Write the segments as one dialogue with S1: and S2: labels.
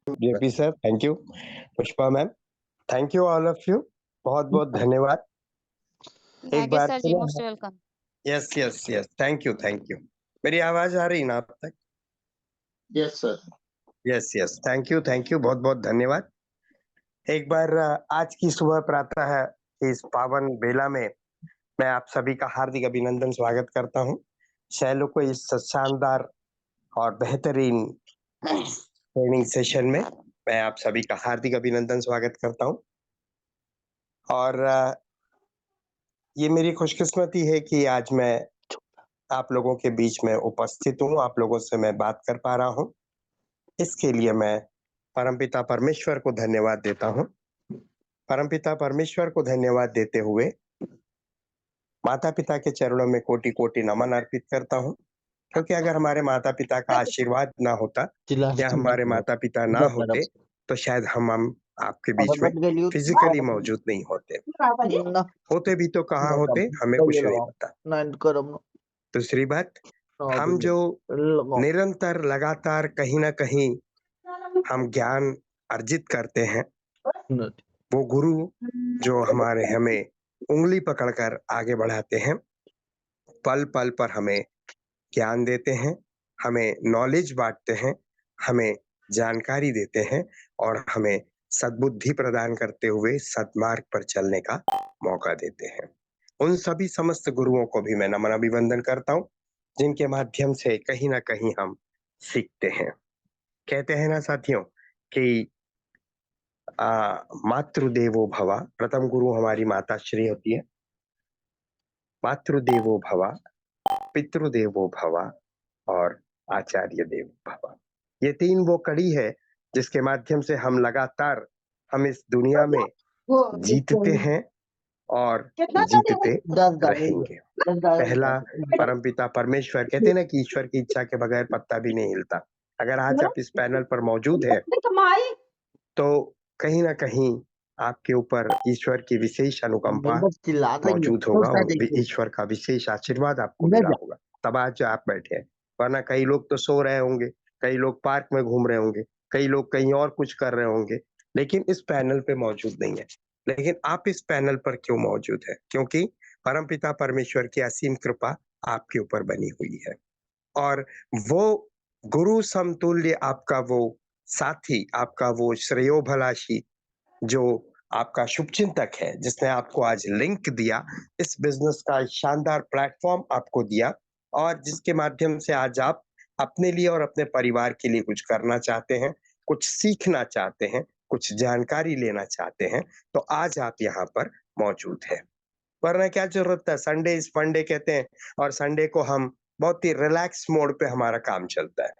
S1: JP sir, thank you. Pushpa ma'am, thank you all of you. बहुत-बहुत धन्यवाद। एक
S2: thank you
S1: बार
S2: sir ji, most welcome.
S1: Yes, yes, yes. Thank you, thank you. मेरी आवाज़ आ रही है ना आप तक?
S3: Yes sir.
S1: Yes, yes. Thank you, बहुत-बहुत धन्यवाद। एक बार आज की सुबह प्रातः इस पावन बेला में मैं आप सभी का हार्दिक अभिनंदन स्वागत करता हूँ। शैलो को इस शानदार और बेहतरीन ट्रेनिंग सेशन में मैं आप सभी का हार्दिक अभिनंदन स्वागत करता हूँ। और ये मेरी खुशकिस्मती है कि आज मैं आप लोगों के बीच में उपस्थित हूँ, आप लोगों से मैं बात कर पा रहा हूँ। इसके लिए मैं परमपिता परमेश्वर को धन्यवाद देता हूँ। परमपिता परमेश्वर को धन्यवाद देते हुए माता-पिता के चरणों में कोटि-कोटि नमन अर्पित करता हूँ, क्योंकि अगर हमारे माता-पिता का आशीर्वाद ना होता या हमारे माता-पिता ना होते, तो शायद हम आपके बीच में फिज़िकली मौजूद नहीं होते। होते भी तो कहाँ होते, हमें कुछ नहीं पता। दूसरी बात, हम जो निरंतर लगातार कहीं न कहीं हम ज्ञान अर्जित करते हैं, वो गुरु जो हमें उँगली पकड़कर आगे बढ़ाते हैं, पल-पल पर हमें ज्ञान देते हैं, हमें नॉलेज बाँटते हैं, हमें जानकारी देते हैं और हमें सद्बुद्धि प्रदान करते हुए सद्मार्ग पर चलने का मौका देते हैं। उन सभी समस्त गुरुओं को भी मैं नमन अभिवंदन करता हूँ, जिनके माध्यम से कहीं न कहीं हम सीखते हैं। कहते हैं ना साथियों कि मातृदेवो भव, प्रथम गुरु हमारी माताश्री होती है। मातृदेवो भव, पितृदेवो भव और आचार्य देवो भव। ये 3 वो कड़ी है जिसके माध्यम से हम लगातार हम इस दुनिया में जीतते हैं और जीतते रहेंगे। पहला परमपिता परमेश्वर, कहते हैं ना कि ईश्वर की इच्छा के बगैर पत्ता भी नहीं हिलता। अगर आज आप इस पैनल पर मौजूद हैं, तो कहीं न कहीं आपके ऊपर ईश्वर की विशेष अनुकंपा मौजूद होगा और ईश्वर का विशेष आशीर्वाद आपको मिला होगा, तब आज आप बैठे हैं। वरना कई लोग तो सो रहे होंगे, कई लोग पार्क में घूम रहे होंगे, कई लोग कहीं और कुछ कर रहे होंगे, लेकिन इस पैनल पे मौजूद नहीं है। लेकिन आप इस पैनल पर क्यों मौजूद हैं? क्योंकि परमपिता परमेश्वर की असीम कृपा आपके ऊपर बनी हुई है और वो गुरु समतुल्य आपका वो साथी, आपका वो श्रेयोभिलाषी जो आपका शुभचिंतक है, जिसने आपको आज लिंक दिया, इस बिज़नेस का शानदार प्लेटफ़ॉर्म आपको दिया और जिसके माध्यम से आज आप अपने लिए और अपने परिवार के लिए कुछ करना चाहते हैं, कुछ सीखना चाहते हैं, कुछ जानकारी लेना चाहते हैं, तो आज आप यहाँ पर मौजूद हैं। वरना क्या ज़रूरत था, संडे इज़ फन डे कहते हैं और संडे को हम बहुत ही रिलैक्स मोड पे हमारा काम चलता है।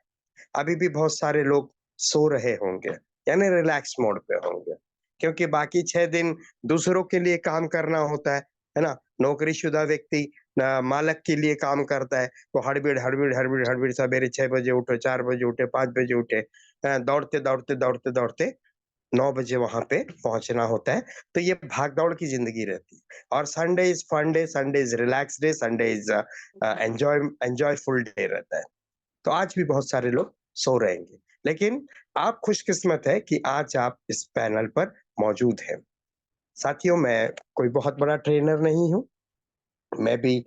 S1: अभी भी बहुत सारे लोग सो रहे होंगे, यानी रिलैक्स मोड पे होंगे, क्योंकि बाकी 6 दिन दूसरों के लिए काम करना होता है ना? नौकरीशुदा व्यक्ति मालिक के लिए काम करता है, तो हड़बीड़, हड़बीड़, हड़बीड़, हड़बीड़ सवेरे 6 बजे उठो, 4 बजे उठे, 5 बजे उठे, दौड़ते, दौड़ते, दौड़ते, दौड़ते 9 बजे वहाँ पे पहुँचना होता है, तो ये भाग-दौड़ की ज़िंदगी रहती है और Sunday is fun day, Sunday is relax day, Sunday is enjoyful day रहता है। तो आज भी बहुत सारे लोग सो रहेंगे, लेकिन आप खुशकिस्मत हैं कि आज आप इस पैनल पर मौजूद हैं। साथियों, मैं कोई बहुत बड़ा ट्रेनर नहीं हूँ, मैं भी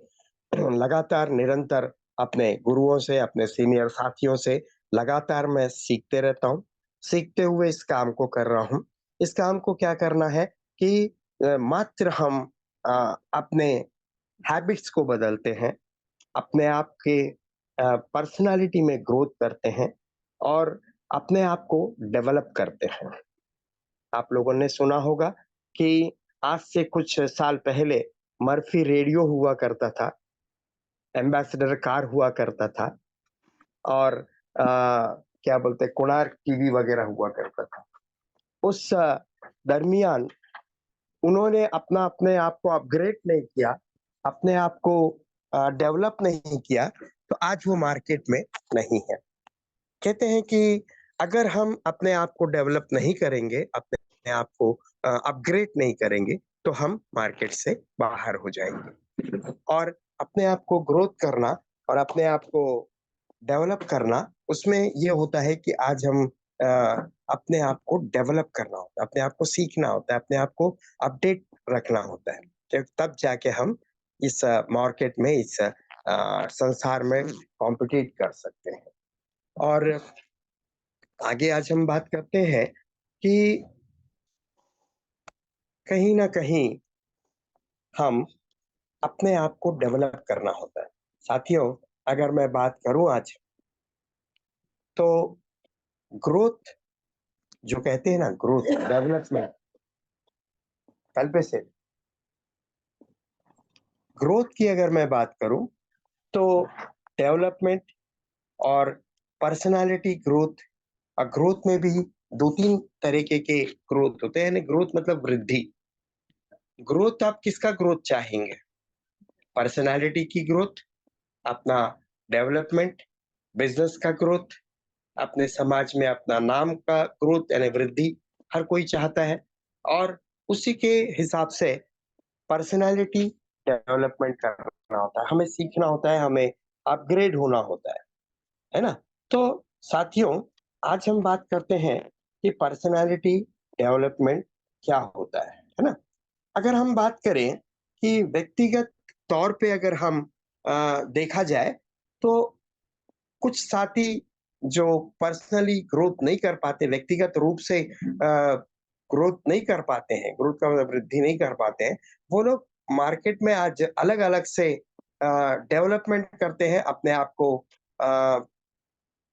S1: लगातार निरंतर अपने गुरुओं से, अपने सीनियर साथियों से लगातार मैं सीखते रहता हूँ। सीखते हुए इस काम को कर रहा हूँ। इस काम को क्या करना है कि मात्र हम अपने हैबिट्स को बदलते हैं, अपने आप के पर्सनैलिटी में ग्रोथ करते हैं और अपने आप को डेवलप करते हैं। आप लोगों ने सुना होगा कि आज से कुछ साल पहले मर्फी रेडियो हुआ करता था, एम्बेसडर कार हुआ करता था और क्या बोलते हैं कोणार्क टीवी वगैरह हुआ करता था। उस दरमियान उन्होंने अपने आप को अपग्रेड नहीं किया, अपने आप को डेवलप नहीं किया, तो आज वो मार्केट में नहीं है। कहते हैं कि अगर हम अपने आप को डेवलप नहीं करेंगे, अपने आप को अपग्रेड नहीं करेंगे, तो हम मार्केट से बाहर हो जाएँगे। और अपने आप को ग्रोथ करना और अपने आप को डेवलप करना, उसमें ये होता है कि आज हम अपने आप को डेवलप करना होता है, अपने आप को सीखना होता है, अपने आप को अपडेट रखना होता है, तब जाके हम इस मार्केट में, इस संसार में कॉम्पिटिट कर सकते हैं। और आगे आज हम बात करते हैं कि कहीं न कहीं हम अपने आप को डेवलप करना होता है। साथियों, अगर मैं बात करूँ आज, तो ग्रोथ जो कहते हैं ना, ग्रोथ, डेवलपमेंट, कल पे से ग्रोथ की अगर मैं बात करूँ, तो डेवलपमेंट और पर्सनैलिटी ग्रोथ, ग्रोथ में भी 2-3 तरीके के ग्रोथ होते हैं, यानी ग्रोथ मतलब वृद्धि। ग्रोथ आप किसका ग्रोथ चाहेंगे? पर्सनैलिटी की ग्रोथ, अपना डेवलपमेंट, बिज़नेस का ग्रोथ, अपने समाज में अपना नाम का ग्रोथ यानी वृद्धि, हर कोई चाहता है। और उसी के हिसाब से पर्सनैलिटी डेवलपमेंट करना होता है, हमें सीखना होता है, हमें अपग्रेड होना होता है ना? तो साथियों, आज हम बात करते हैं कि पर्सनैलिटी डेवलपमेंट क्या होता है ना? अगर हम बात करें कि व्यक्तिगत तौर पे अगर हम देखा जाए, तो कुछ साथी जो पर्सनली ग्रोथ नहीं कर पाते, व्यक्तिगत रूप से ग्रोथ नहीं कर पाते हैं, ग्रोथ का मतलब वृद्धि नहीं कर पाते हैं, वो लोग मार्केट में आज अलग-अलग से डेवलपमेंट करते हैं, अपने आप को अ,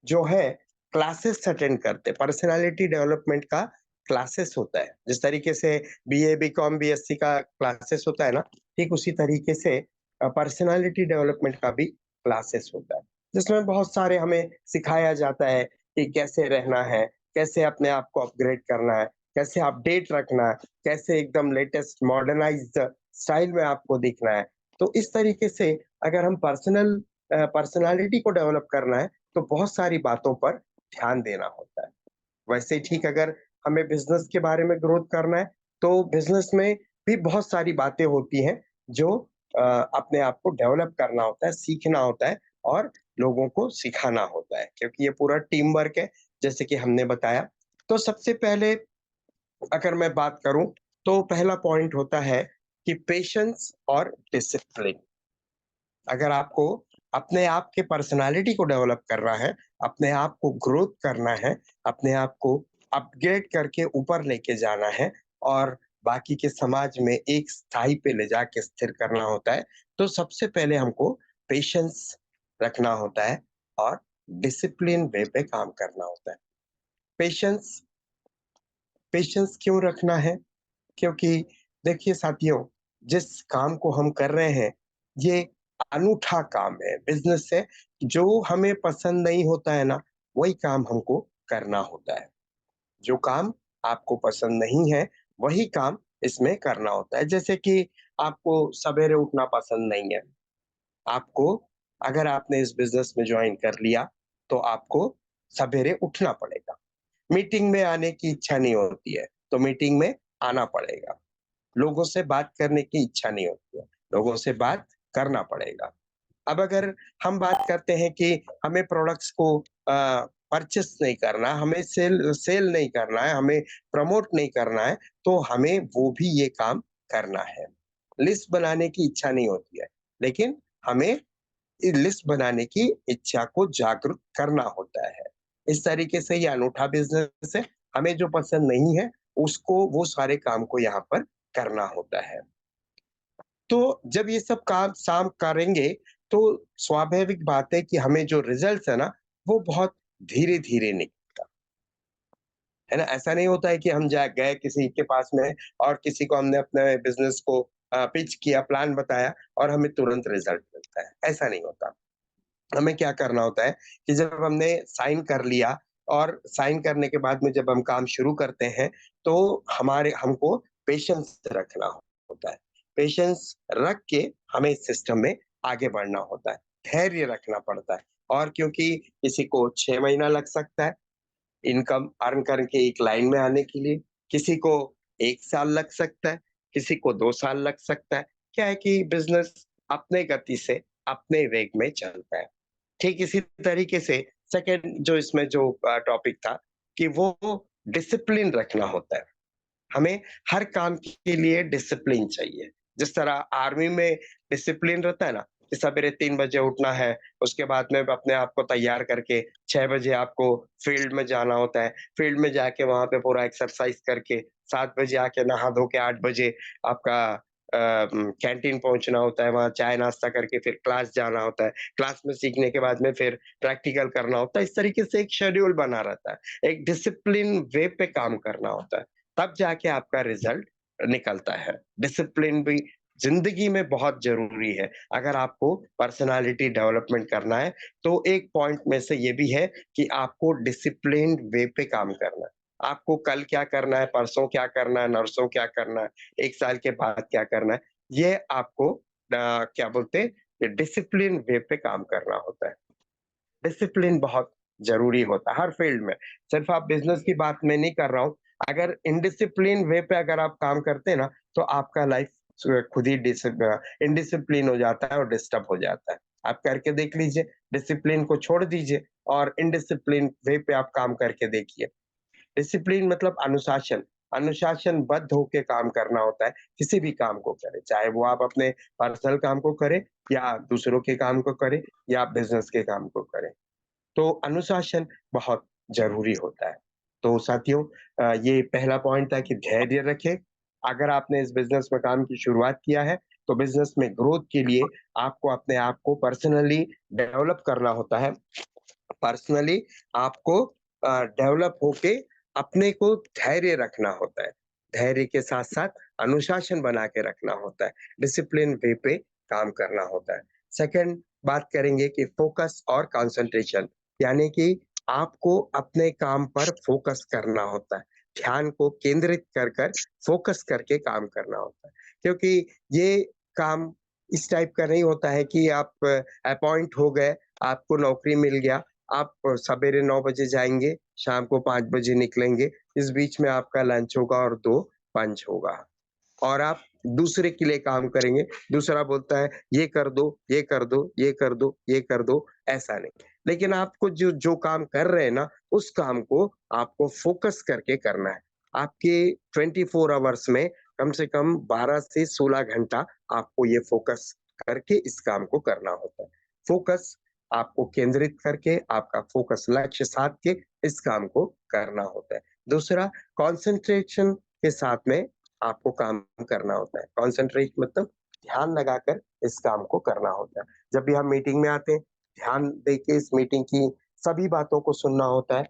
S1: जो है क्लासेस अटेंड करते हैं। पर्सनैलिटी डेवलपमेंट का क्लासेस होता है। जिस तरीके से बीए, बीकॉम, बीएससी का क्लासेस होता है ना, ठीक उसी तरीके से पर्सनैलिटी डेवलपमेंट का भी क्लासेस होता है। जिसमें बहुत सारे हमें सिखाया जाता है कि कैसे रहना है, कैसे अपने आप को अपग्रेड करना है, कैसे अपडेट रखना है, कैसे एकदम लेटेस्ट मॉडर्नाइज़्ड स्टाइल में आपको दिखना है। तो इस तरीके से अगर हम पर्सनैलिटी को डेवलप करना है, तो बहुत सारी बातों पर ध्यान देना होता है। वैसे ही ठीक, अगर हमें बिज़नेस के बारे में ग्रोथ करना है, तो बिज़नेस में भी बहुत सारी बातें होती हैं जो अपने आप को डेवलप करना होता है, सीखना होता है और लोगों को सिखाना होता है, क्योंकि ये पूरा टीम वर्क है, जैसे कि हमने बताया। तो सबसे पहले अगर मैं बात करूँ, तो पहला पॉइंट होता है कि पेशेंस और डिसिप्लिन। अगर आपको अपने आप के पर्सनैलिटी को डेवलप करना है, अपने आप को ग्रोथ करना है, अपने आप को अपग्रेड करके ऊपर लेके जाना है और बाकी के समाज में एक स्थाई पे ले जाके स्थिर करना होता है, तो सबसे पहले हमको पेशेंस रखना होता है और डिसिप्लिन वे पे काम करना होता है। पेशेंस पेशेंस क्यों रखना है? क्योंकि देखिए साथियों, जिस काम को हम कर रहे हैं, ये अनूठा काम है, बिज़नेस है, जो हमें पसंद नहीं होता है ना, वही काम हमको करना होता है। जो काम आपको पसंद नहीं है, वही काम इसमें करना होता है। जैसे कि आपको सवेरे उठना पसंद नहीं है, आपको अगर आपने इस बिज़नेस में जॉइन कर लिया, तो आपको सवेरे उठना पड़ेगा। मीटिंग में आने की इच्छा नहीं होती है, तो मीटिंग में आना पड़ेगा। लोगों से बात करने की इच्छा नहीं होती है, लोगों से बात करना पड़ेगा। अब अगर हम बात करते हैं कि हमें प्रोडक्ट्स को परचेज़ नहीं करना, हमें सेल सेल नहीं करना है, हमें प्रमोट नहीं करना है, तो हमें वो भी ये काम करना है। लिस्ट बनाने की इच्छा नहीं होती है, लेकिन हमें लिस्ट बनाने की इच्छा को जागरूक करना होता है। इस तरीके से ये अनूठा बिज़नेस है, हमें जो पसंद नहीं है, उसको वो सारे काम को यहाँ पर करना होता है। तो जब ये सब काम शाम करेंगे, तो स्वाभाविक बात है कि हमें जो रिज़ल्ट्स है ना, वो बहुत धीरे-धीरे निकलेगा, है ना? ऐसा नहीं होता है कि हम जा गए किसी के पास में और किसी को हमने अपने बिज़नेस को पिच किया, प्लान बताया और हमें तुरंत रिज़ल्ट मिलता है, ऐसा नहीं होता। हमें क्या करना होता है कि जब हमने साइन कर लिया और साइन करने के बाद में जब हम काम शुरू करते हैं, तो हमको पेशेंस रखना होता है। पेशेंस रख के हमें इस सिस्टम में आगे बढ़ना होता है, धैर्य रखना पड़ता है। और क्योंकि किसी को 6 महीना लग सकता है इनकम अर्न करके एक लाइन में आने के लिए, किसी को 1 साल लग सकता है, किसी को 2 साल लग सकता है। क्या है कि बिज़नेस अपने गति से, अपने वेग में चलता है। ठीक इसी तरीके से सेकंड जो इसमें जो टॉपिक था कि वो डिसिप्लिन रखना होता है। हमें हर काम के लिए डिसिप्लिन चाहिए। जिस तरह आर्मी में डिसिप्लिन रहता है ना, कि सवेरे 3 बजे उठना है, उसके बाद में अपने आप को तैयार करके 6 बजे आपको फील्ड में जाना होता है। फील्ड में जाके वहाँ पे पूरा एक्सरसाइज करके 7 बजे आके नहा धो के 8 बजे आपका कैंटीन पहुँचना होता है, वहाँ चाय-नाश्ता करके फिर क्लास जाना होता है। क्लास में सीखने के बाद में फिर प्रैक्टिकल करना होता है। इस तरीके से एक शेड्यूल बना रहता है। एक डिसिप्लिन वे पे काम करना होता है। तब जाके आपका रिजल्ट निकलता है। डिसिप्लिन भी ज़िंदगी में बहुत ज़रूरी है। अगर आपको पर्सनैलिटी डेवलपमेंट करना है, तो एक पॉइंट में से ये भी है कि आपको डिसिप्लिन्ड वे पे काम करना है। आपको कल क्या करना है, परसों क्या करना है, नरसों क्या करना है, 1 साल के बाद क्या करना है, ये आपको क्या बोलते हैं, डिसिप्लिन वे पे काम करना होता है। डिसिप्लिन बहुत ज़रूरी होता है हर फील्ड में। सिर्फ़ आप बिज़नेस की बात मैं नहीं कर रहा हूँ। अगर इनडिसिप्लिन वे पे अगर आप काम करते हैं ना, तो आपका लाइफ़ खुद ही इनडिसिप्लिन हो जाता है और डिस्टर्ब हो जाता है। आप करके देख लीजिए, डिसिप्लिन को छोड़ दीजिए और इनडिसिप्लिन वे पे आप काम करके देखिए। डिसिप्लिन मतलब अनुशासन, अनुशासनबद्ध होके काम करना होता है, किसी भी काम को करें, चाहे वो आप अपने पर्सनल काम को करें या दूसरों के काम को करें या बिज़नेस के काम को करें। तो अनुशासन बहुत ज़रूरी होता है। तो साथियों ये पहला पॉइंट था कि धैर्य रखें। अगर आपने इस बिज़नेस में काम की शुरुआत किया है, तो बिज़नेस में ग्रोथ के लिए आपको अपने आप को पर्सनली डेवलप करना होता है। पर्सनली आपको डेवलप होके अपने को धैर्य रखना होता है। धैर्य के साथ-साथ अनुशासन बना के रखना होता है। डिसिप्लिन वे पे काम करना होता है। सेकंड बात करेंगे कि फ़ोकस और कंसंट्रेशन यानी कि आपको अपने काम पर फ़ोकस करना होता है। ध्यान को केंद्रित कर फ़ोकस करके काम करना होता है। क्योंकि ये काम इस टाइप का नहीं होता है कि आप अपॉइंट हो गए, आपको नौकरी मिल गया, आप सवेरे 9 बजे जाएँगे, शाम को 5 बजे निकलेंगे। इस बीच में आपका लंच होगा और 2 पंच होगा और आप दूसरे के लिए काम करेंगे। दूसरा बोलता है, "ये कर दो, ये कर दो, ये कर दो, ये कर दो।" ऐसा नहीं। लेकिन आपको जो जो काम कर रहे हैं ना, उस काम को आपको फ़ोकस करके करना है। आपके 24 आवर्स में कम से कम 12 से 16 घंटा आपको ये फ़ोकस करके इस काम को करना होता है। फ़ोकस आपको केंद्रित करके, आपका फ़ोकस लक्ष्य साध के इस काम को करना होता है। दूसरा कंसंट्रेशन के साथ में आपको काम करना होता है। कंसंट्रेट मतलब ध्यान लगाकर इस काम को करना होता है। जब भी हम मीटिंग में आते हैं, ध्यान देके इस मीटिंग की सभी बातों को सुनना होता है।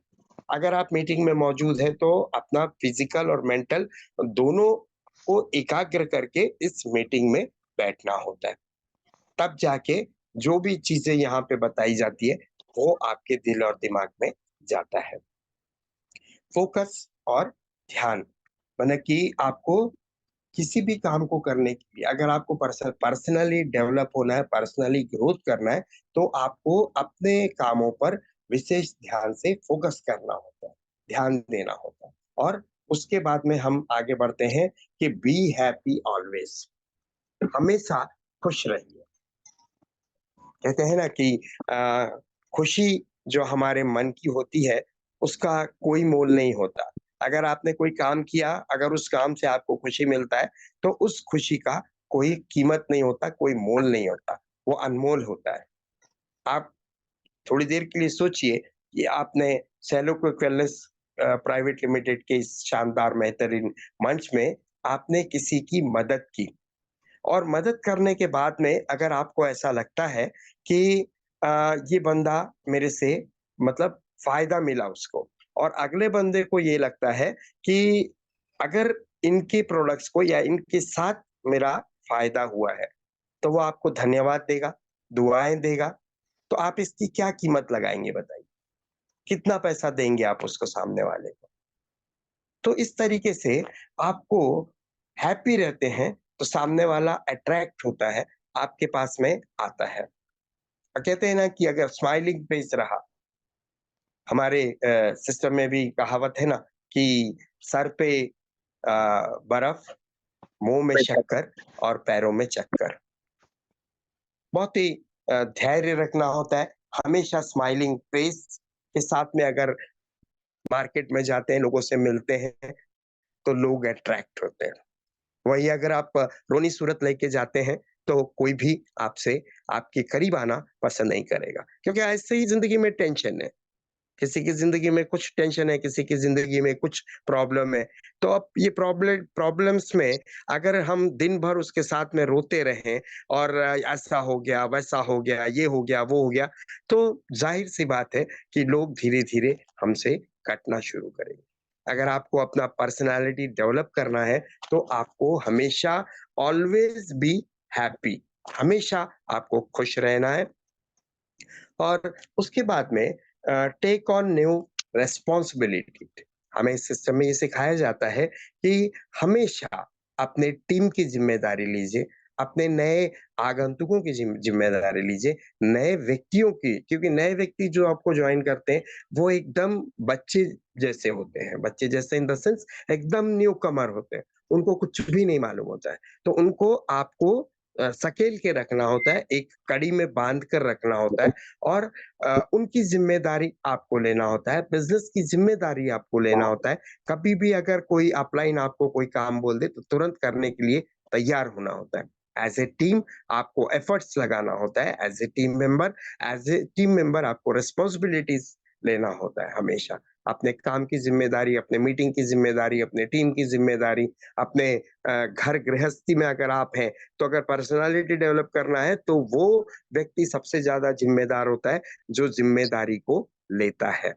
S1: अगर आप मीटिंग में मौजूद हैं, तो अपना फिज़िकल और मेंटल दोनों को एकाग्र करके इस मीटिंग में बैठना होता है। तब जाके जो भी चीज़ें यहाँ पे बताई जाती है, वो आपके दिल और दिमाग में जाता है। फ़ोकस और ध्यान माने कि आपको किसी भी काम को करने के लिए अगर आपको पर्सनली डेवलप होना है, पर्सनली ग्रोथ करना है, तो आपको अपने कामों पर विशेष ध्यान से फ़ोकस करना होता है, ध्यान देना होता है और उसके बाद में हम आगे बढ़ते हैं कि बी हैप्पी ऑलवेज़ हमेशा खुश रहिए। कहते हैं ना कि खुशी जो हमारे मन की होती है, उसका कोई मोल नहीं होता। अगर आपने कोई काम किया, अगर उस काम से आपको खुशी मिलता है, तो उस खुशी का कोई कीमत नहीं होता, कोई मोल नहीं होता, वो अनमोल होता है। आप थोड़ी देर के लिए सोचिए कि आपने सेलो क्विक वेलनेस प्राइवेट लिमिटेड के इस शानदार बेहतरीन मंच में आपने किसी की मदद की। और मदद करने के बाद में अगर आपको ऐसा लगता है कि ये बंदा मेरे से मतलब फ़ायदा मिला उसको और अगले बंदे को ये लगता है कि अगर इनके प्रोडक्ट्स को या इनके साथ मेरा फ़ायदा हुआ है, तो वो आपको धन्यवाद देगा, दुआएँ देगा, तो आप इसकी क्या कीमत लगाएँगे बताइए? कितना पैसा देंगे आप उसको सामने वाले को? तो इस तरीके से आपको हैप्पी रहते हैं, तो सामने वाला अट्रैक्ट होता है, आपके पास में आता है। और कहते हैं ना कि अगर स्माइलिंग फेस रहा, हमारे सिस्टम में भी कहावत है ना कि सर पे बर्फ, मुँह में शक्कर और पैरों में चक्कर। बहुत ही धैर्य रखना होता है, हमेशा स्माइलिंग फेस के साथ में अगर मार्केट में जाते हैं, लोगों से मिलते हैं, तो लोग अट्रैक्ट होते हैं। वही अगर आप रोनी सूरत लेके जाते हैं, तो कोई भी आपसे आपके करीब आना पसंद नहीं करेगा, क्योंकि ऐसे ही ज़िंदगी में टेंशन है। किसी की ज़िंदगी में कुछ टेंशन है, किसी की ज़िंदगी में कुछ प्रॉब्लम है। तो अब ये प्रॉब्लम्स में अगर हम दिन भर उसके साथ में रोते रहें और ऐसा हो गया, वैसा हो गया, ये हो गया, वो हो गया, तो ज़ाहिर-सी बात है कि लोग धीरे-धीरे हमसे कटना शुरू करेंगे। अगर आपको अपना पर्सनैलिटी डेवलप करना है, तो आपको हमेशा ऑलवेज़ बी हैप्पी, हमेशा आपको खुश रहना है। और उसके बाद में टेक ऑन न्यू रिस्पॉन्सिबिलिटी। हमें इस सिस्टम में ये सिखाया जाता है कि हमेशा अपने टीम की ज़िम्मेदारी लीजिए, अपने नए आगंतुकों की ज़िम्मेदारी लीजिए, नए व्यक्तियों की, क्योंकि नए व्यक्ति जो आपको जॉइन करते हैं, वो एकदम बच्चे जैसे होते हैं। बच्चे जैसे इन द सेंस एकदम न्यू कमर होते हैं, उनको कुछ भी नहीं मालूम होता है। तो उनको आपको सकेल के रखना होता है, एक कड़ी में बाँध कर रखना होता है और उनकी ज़िम्मेदारी आपको लेना होता है, बिज़नेस की ज़िम्मेदारी आपको लेना होता है। कभी भी अगर कोई अपलाइन आपको कोई काम बोल दे, तो तुरंत करने के लिए तैयार होना होता है। एज़ ए टीम आपको एफर्ट्स लगाना होता है, एज़ ए टीम मेंबर आपको रिस्पॉन्सिबिलिटीज़ लेना होता है हमेशा। अपने काम की ज़िम्मेदारी, अपने मीटिंग की ज़िम्मेदारी, अपने टीम की ज़िम्मेदारी, अपने घर गृहस्थी में अगर आप हैं, तो अगर पर्सनैलिटी डेवलप करना है, तो वो व्यक्ति सबसे ज़्यादा ज़िम्मेदार होता है, जो ज़िम्मेदारी को लेता है।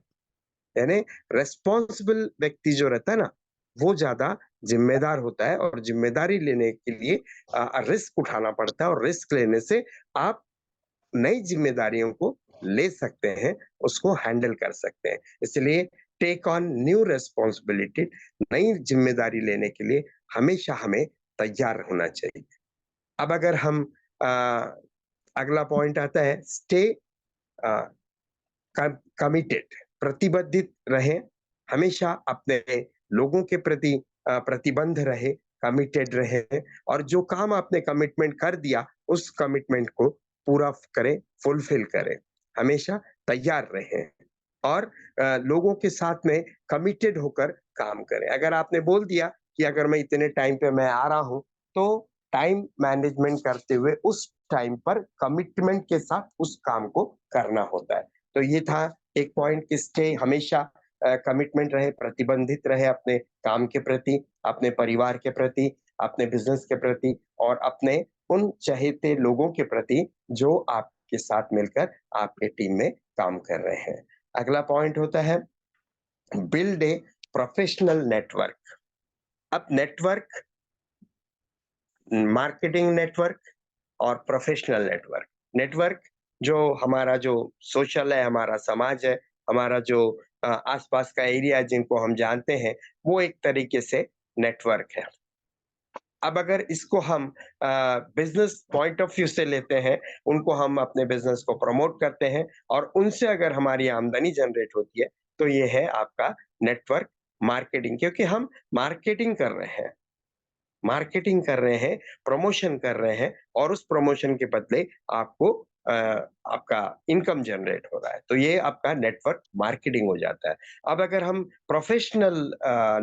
S1: यानी रिस्पॉन्सिबल व्यक्ति जो रहता है ना, वो ज़्यादा ज़िम्मेदार होता है और ज़िम्मेदारी लेने के लिए रिस्क उठाना पड़ता है और रिस्क लेने से आप नई ज़िम्मेदारियों को ले सकते हैं, उसको हैंडल कर सकते हैं। इसलिए टेक ऑन न्यू रिस्पॉन्सिबिलिटी, नई ज़िम्मेदारी लेने के लिए हमेशा हमें तैयार होना चाहिए। अब अगर हम अ, अगला पॉइंट आता है स्टे अ, कमिटेड, प्रतिबद्धित रहें, हमेशा अपने लोगों के प्रति प्रतिबंध रहे, कमिटेड रहे और जो काम आपने कमिटमेंट कर दिया, उस कमिटमेंट को पूरा करें, फुलफिल करें। हमेशा तैयार रहें और लोगों के साथ में कमिटेड होकर काम करें। अगर आपने बोल दिया कि अगर मैं इतने टाइम पे मैं आ रहा हूँ, तो टाइम मैनेजमेंट करते हुए उस टाइम पर कमिटमेंट के साथ उस काम को करना होता है। तो ये था एक पॉइंट कि स्टे हमेशा कमिटमेंट रहे, प्रतिबंधित रहे अपने काम के प्रति, अपने परिवार के प्रति, अपने बिज़नेस के प्रति और अपने उन चहेते लोगों के प्रति जो आपके साथ मिलकर आपके टीम में काम कर रहे हैं। अगला पॉइंट होता है बिल्ड ए प्रोफेशनल नेटवर्क। अब नेटवर्क, मार्केटिंग नेटवर्क और प्रोफेशनल नेटवर्क। नेटवर्क जो हमारा जो सोशल है, हमारा समाज है, हमारा जो आस-पास का एरिया है जिनको हम जानते हैं, वो एक तरीके से नेटवर्क है। अब अगर इसको हम बिज़नेस पॉइंट ऑफ व्यू से लेते हैं, उनको हम अपने बिज़नेस को प्रमोट करते हैं और उनसे अगर हमारी आमदनी जनरेट होती है, तो ये है आपका नेटवर्क मार्केटिंग, क्योंकि हम मार्केटिंग कर रहे हैं। मार्केटिंग कर रहे हैं, प्रमोशन कर रहे हैं और उस प्रमोशन के बदले आपको आपका इनकम जनरेट हो रहा है। तो ये आपका नेटवर्क मार्केटिंग हो जाता है। अब अगर हम प्रोफेशनल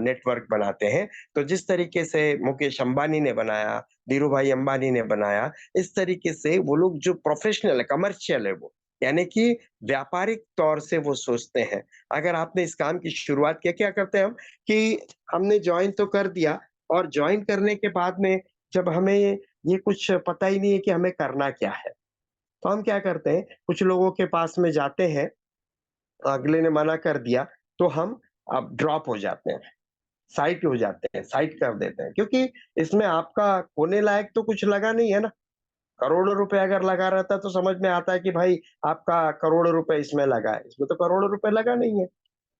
S1: नेटवर्क बनाते हैं, तो जिस तरीके से मुकेश अंबानी ने बनाया, धीरूभाई अंबानी ने बनाया, इस तरीके से वो लोग जो प्रोफेशनल है, कमर्शियल है वो, यानी कि व्यापारिक तौर से वो सोचते हैं। अगर आपने इस काम की शुरुआत किया, क्या करते हैं हम कि हमने जॉइन तो कर दिया और जॉइन करने के बाद में जब हमें ये कुछ पता ही नहीं है कि हमें करना क्या है, तो हम क्या करते हैं, कुछ लोगों के पास में जाते हैं, अगले ने मना कर दिया, तो हम अब ड्रॉप हो जाते हैं, साइड हो जाते हैं, साइड कर देते हैं, क्योंकि इसमें आपका होने लायक तो कुछ लगा नहीं है ना। करोड़ों रुपए अगर लगा रहता तो समझ में आता है कि भाई आपका करोड़ों रुपए इसमें लगा है, इसमें तो करोड़ों रुपए लगा नहीं है।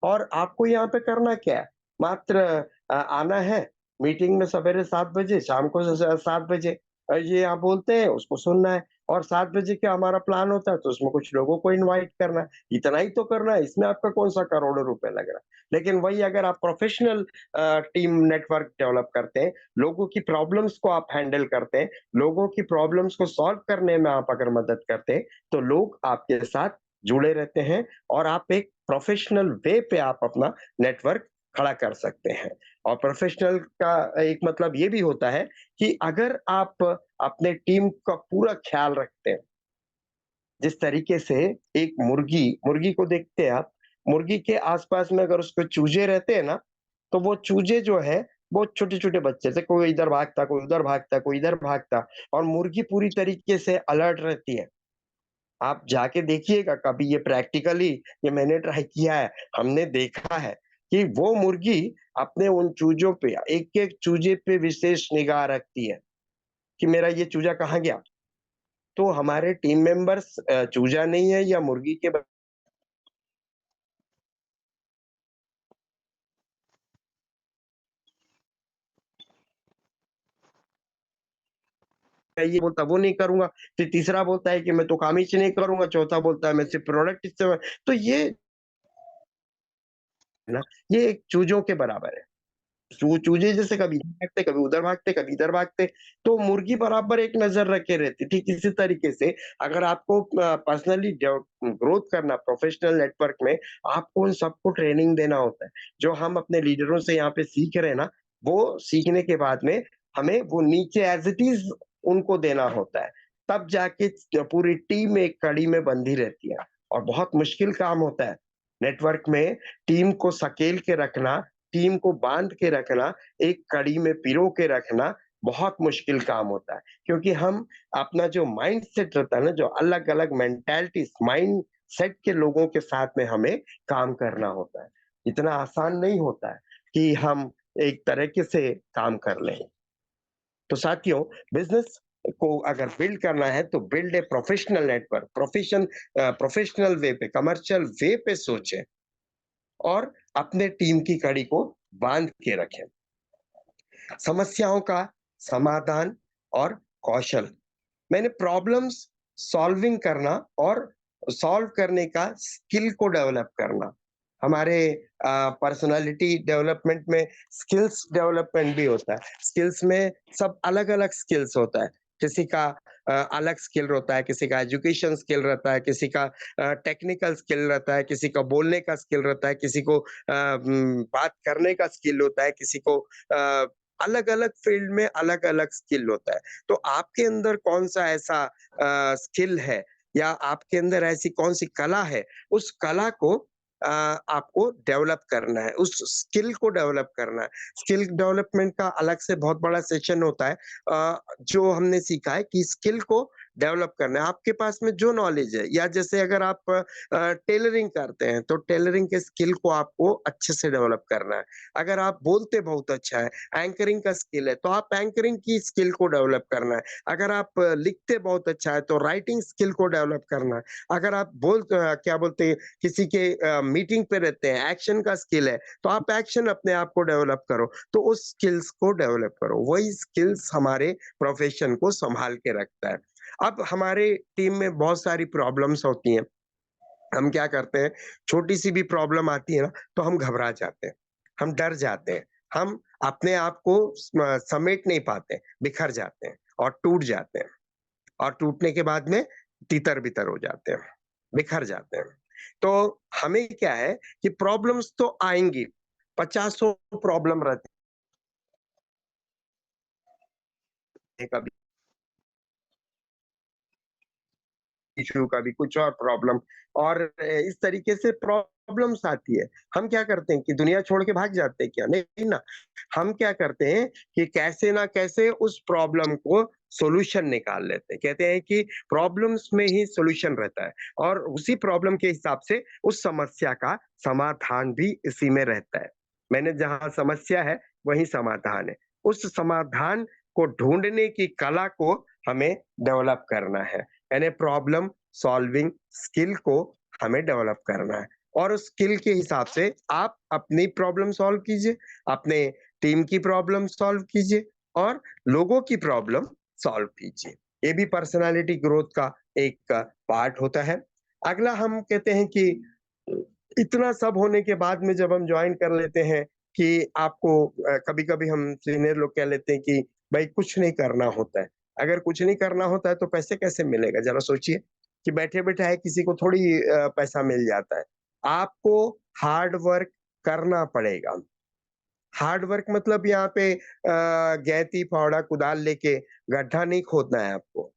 S1: और आपको यहाँ पे करना क्या है? मात्र आना है, मीटिंग में सवेरे 7 बजे, शाम को 7 बजे ये आप बोलते हैं, उसको सुनना है और 7 बजे क्या हमारा प्लान होता है, तो उसमें कुछ लोगों को इनवाइट करना है। इतना ही तो करना है, इसमें आपका कौन-सा करोड़ों रुपए लग रहा है। लेकिन वही अगर आप प्रोफेशनल टीम नेटवर्क डेवलप करते हैं, लोगों की प्रॉब्लम्स को आप हैंडल करते हैं, लोगों की प्रॉब्लम्स को सॉल्व करने में आप अगर मदद करते हैं, तो लोग आपके साथ जुड़े रहते हैं और आप एक प्रोफेशनल वे पे आप अपना नेटवर्क खड़ा कर सकते हैं। और प्रोफेशनल का एक मतलब ये भी होता है कि अगर आप अपने टीम का पूरा ख्याल रखते हैं, जिस तरीके से एक मुर्गी मुर्गी को देखते हैं आप, मुर्गी के आस-पास में अगर उसके चूजे रहते हैं ना, तो वो चूजे जो है, वो छोटे-छोटे बच्चे से कोई इधर भागता, कोई उधर भागता, कोई इधर भागता और मुर्गी पूरी तरीके से अलर्ट रहती है। आप जाके देखिएगा कभी ये प्रैक्टिकली ये मैंने ट्राई किया है, हमने देखा है कि वो मुर्गी अपने उन चूजों पे एक-एक चूजे पे विशेष निगाह रखती है, कि मेरा ये चूजा कहाँ गया? तो हमारे टीम मेंबर्स चूजा नहीं है या मुर्गी के ये बोलता वो नहीं करूँगा, फिर तीसरा बोलता है कि मैं तो काम ही नहीं करूँगा, चौथा बोलता है मैं सिर्फ प्रोडक्ट इस्तेमाल तो ये ना, ये एक चूजों के बराबर है। चूजे जैसे कभी इधर भागते, कभी उधर भागते, कभी इधर भागते, तो मुर्गी बराबर एक नज़र रखे रहती। ठीक इसी तरीके से अगर आपको पर्सनली ग्रोथ करना प्रोफेशनल नेटवर्क में, आपको उन सबको ट्रेनिंग देना होता है। जो हम अपने लीडरों से यहाँ पे सीख रहे हैं ना, वो सीखने के बाद में हमें वो नीचे एज़ इट इज़ उनको देना होता है। तब जाके पूरी टीम एक कड़ी में बंधी रहती है और बहुत मुश्किल काम होता है। नेटवर्क में टीम को सकेल के रखना, टीम को बाँध के रखना, एक कड़ी में पिरो के रखना बहुत मुश्किल काम होता है। क्योंकि हम अपना जो माइंडसेट रहता है ना, जो अलग-अलग मेंटालिटीज़ माइंडसेट के लोगों के साथ में हमें काम करना होता है। इतना आसान नहीं होता है कि हम एक तरीके से काम कर लें। तो साथियों, बिज़नेस को अगर बिल्ड करना है तो build a professional network, professional way पे, कमर्शियल वे पे सोचें और अपने टीम की कड़ी को बाँध के रखें। समस्याओं का समाधान और कौशल। मैंने प्रॉब्लम्स सॉल्विंग करना और सॉल्व करने का स्किल को डेवलप करना। हमारे पर्सनालिटी डेवलपमेंट में स्किल्स डेवलपमेंट भी होता है। स्किल्स में सब अलग-अलग स्किल्स होता है। किसी का अलग स्किल होता है, किसी का एजुकेशन स्किल रहता है, किसी का टेक्निकल स्किल रहता है, किसी का बोलने का स्किल रहता है, किसी को बात करने का स्किल होता है, किसी को अलग-अलग फील्ड में अलग-अलग स्किल होता है। तो आपके अंदर कौन-सा ऐसा स्किल है या आपके अंदर ऐसी कौन-सी कला है, उस कला को आपको डेवलप करना है, उस स्किल को डेवलप करना है। स्किल डेवलपमेंट का अलग से बहुत बड़ा सेशन होता है। जो हमने सीखा है कि स्किल को डेवलप करना है। आपके पास में जो नॉलेज है या जैसे अगर आप टेलरिंग करते हैं, तो टेलरिंग के स्किल को आपको अच्छे से डेवलप करना है। अगर आप बोलते बहुत अच्छा है, एंकरिंग का स्किल है, तो आप एंकरिंग की स्किल को डेवलप करना है। अगर आप लिखते बहुत अच्छा है, तो राइटिंग स्किल को डेवलप करना है। अगर आप क्या बोलते हैं, किसी के मीटिंग पे रहते हैं, एक्शन का स्किल है, तो आप एक्शन अपने आप को डेवलप करो। तो उस स्किल्स को डेवलप करो। वही स्किल्स हमारे प्रोफेशन को सँभाल के रखता है। अब हमारे टीम में बहुत सारी प्रॉब्लम्स होती हैं। हम क्या करते हैं, छोटी-सी भी प्रॉब्लम आती है ना, तो हम घबरा जाते हैं, हम डर जाते हैं, हम अपने आप को समेट नहीं पाते, बिखर जाते हैं और टूट जाते हैं और टूटने के बाद में तितर-बितर हो जाते हैं, बिखर जाते हैं। तो हमें क्या है कि प्रॉब्लम्स तो आएँगी, पचासों प्रॉब्लम रहती है, कभी इश्यू, कभी कुछ और प्रॉब्लम और इस तरीके से प्रॉब्लम्स आती है। हम क्या करते हैं कि दुनिया छोड़ के भाग जाते हैं क्या? नहीं ना। हम क्या करते हैं कि कैसे ना कैसे उस प्रॉब्लम को सॉल्यूशन निकाल लेते हैं। कहते हैं कि प्रॉब्लम्स में ही सॉल्यूशन रहता है और उसी प्रॉब्लम के हिसाब से उस समस्या का समाधान भी इसी में रहता है। मैंने जहाँ समस्या है, वहीं समाधान है। उस समाधान को ढूँढने की कला को हमें डेवलप करना है। यानी प्रॉब्लम सॉल्विंग स्किल को हमें डेवलप करना है और उस स्किल के हिसाब से आप अपनी प्रॉब्लम सॉल्व कीजिए, अपने टीम की प्रॉब्लम सॉल्व कीजिए और लोगों की प्रॉब्लम सॉल्व कीजिए। ये भी पर्सनैलिटी ग्रोथ का एक पार्ट होता है। अगला हम कहते हैं कि इतना सब होने के बाद में जब हम जॉइन कर लेते हैं कि आपको कभी-कभी हम सीनियर लोग कह लेते हैं कि भाई कुछ नहीं करना होता है। अगर कुछ नहीं करना होता है तो पैसे कैसे मिलेगा? ज़रा सोचिए कि बैठे-बैठाए किसी को थोड़ी पैसा मिल जाता है। आपको हार्ड वर्क करना पड़ेगा। हार्ड वर्क मतलब यहाँ पे गैती, फावड़ा, कुदाल लेके गड्ढा नहीं खोदना है आपको।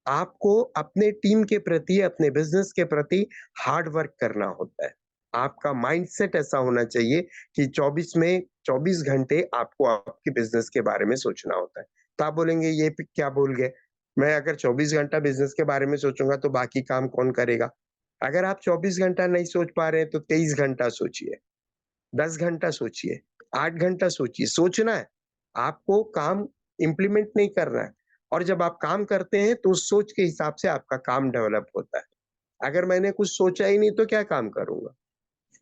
S1: आपको अपने टीम के प्रति, अपने बिज़नेस के प्रति हार्ड वर्क करना होता है। आपका माइंडसेट ऐसा होना चाहिए कि 24 घंटे आपको आपके बिज़नेस के बारे में सोचना होता है। तो आप बोलेंगे ये क्या बोल गए? मैं अगर 24 घंटा बिज़नेस के बारे में सोचूँगा तो बाकी काम कौन करेगा? अगर आप 24 घंटा नहीं सोच पा रहे हैं तो 23 घंटा सोचिए, 10 घंटा सोचिए, 8 घंटा सोचिए, सोचना है। आपको काम इम्प्लीमेंट नहीं करना है। और जब आप काम करते हैं तो उस सोच के हिसाब से आपका काम डेवलप होता है। अगर मैंने कुछ सोचा ही नहीं तो क्या काम करूँगा?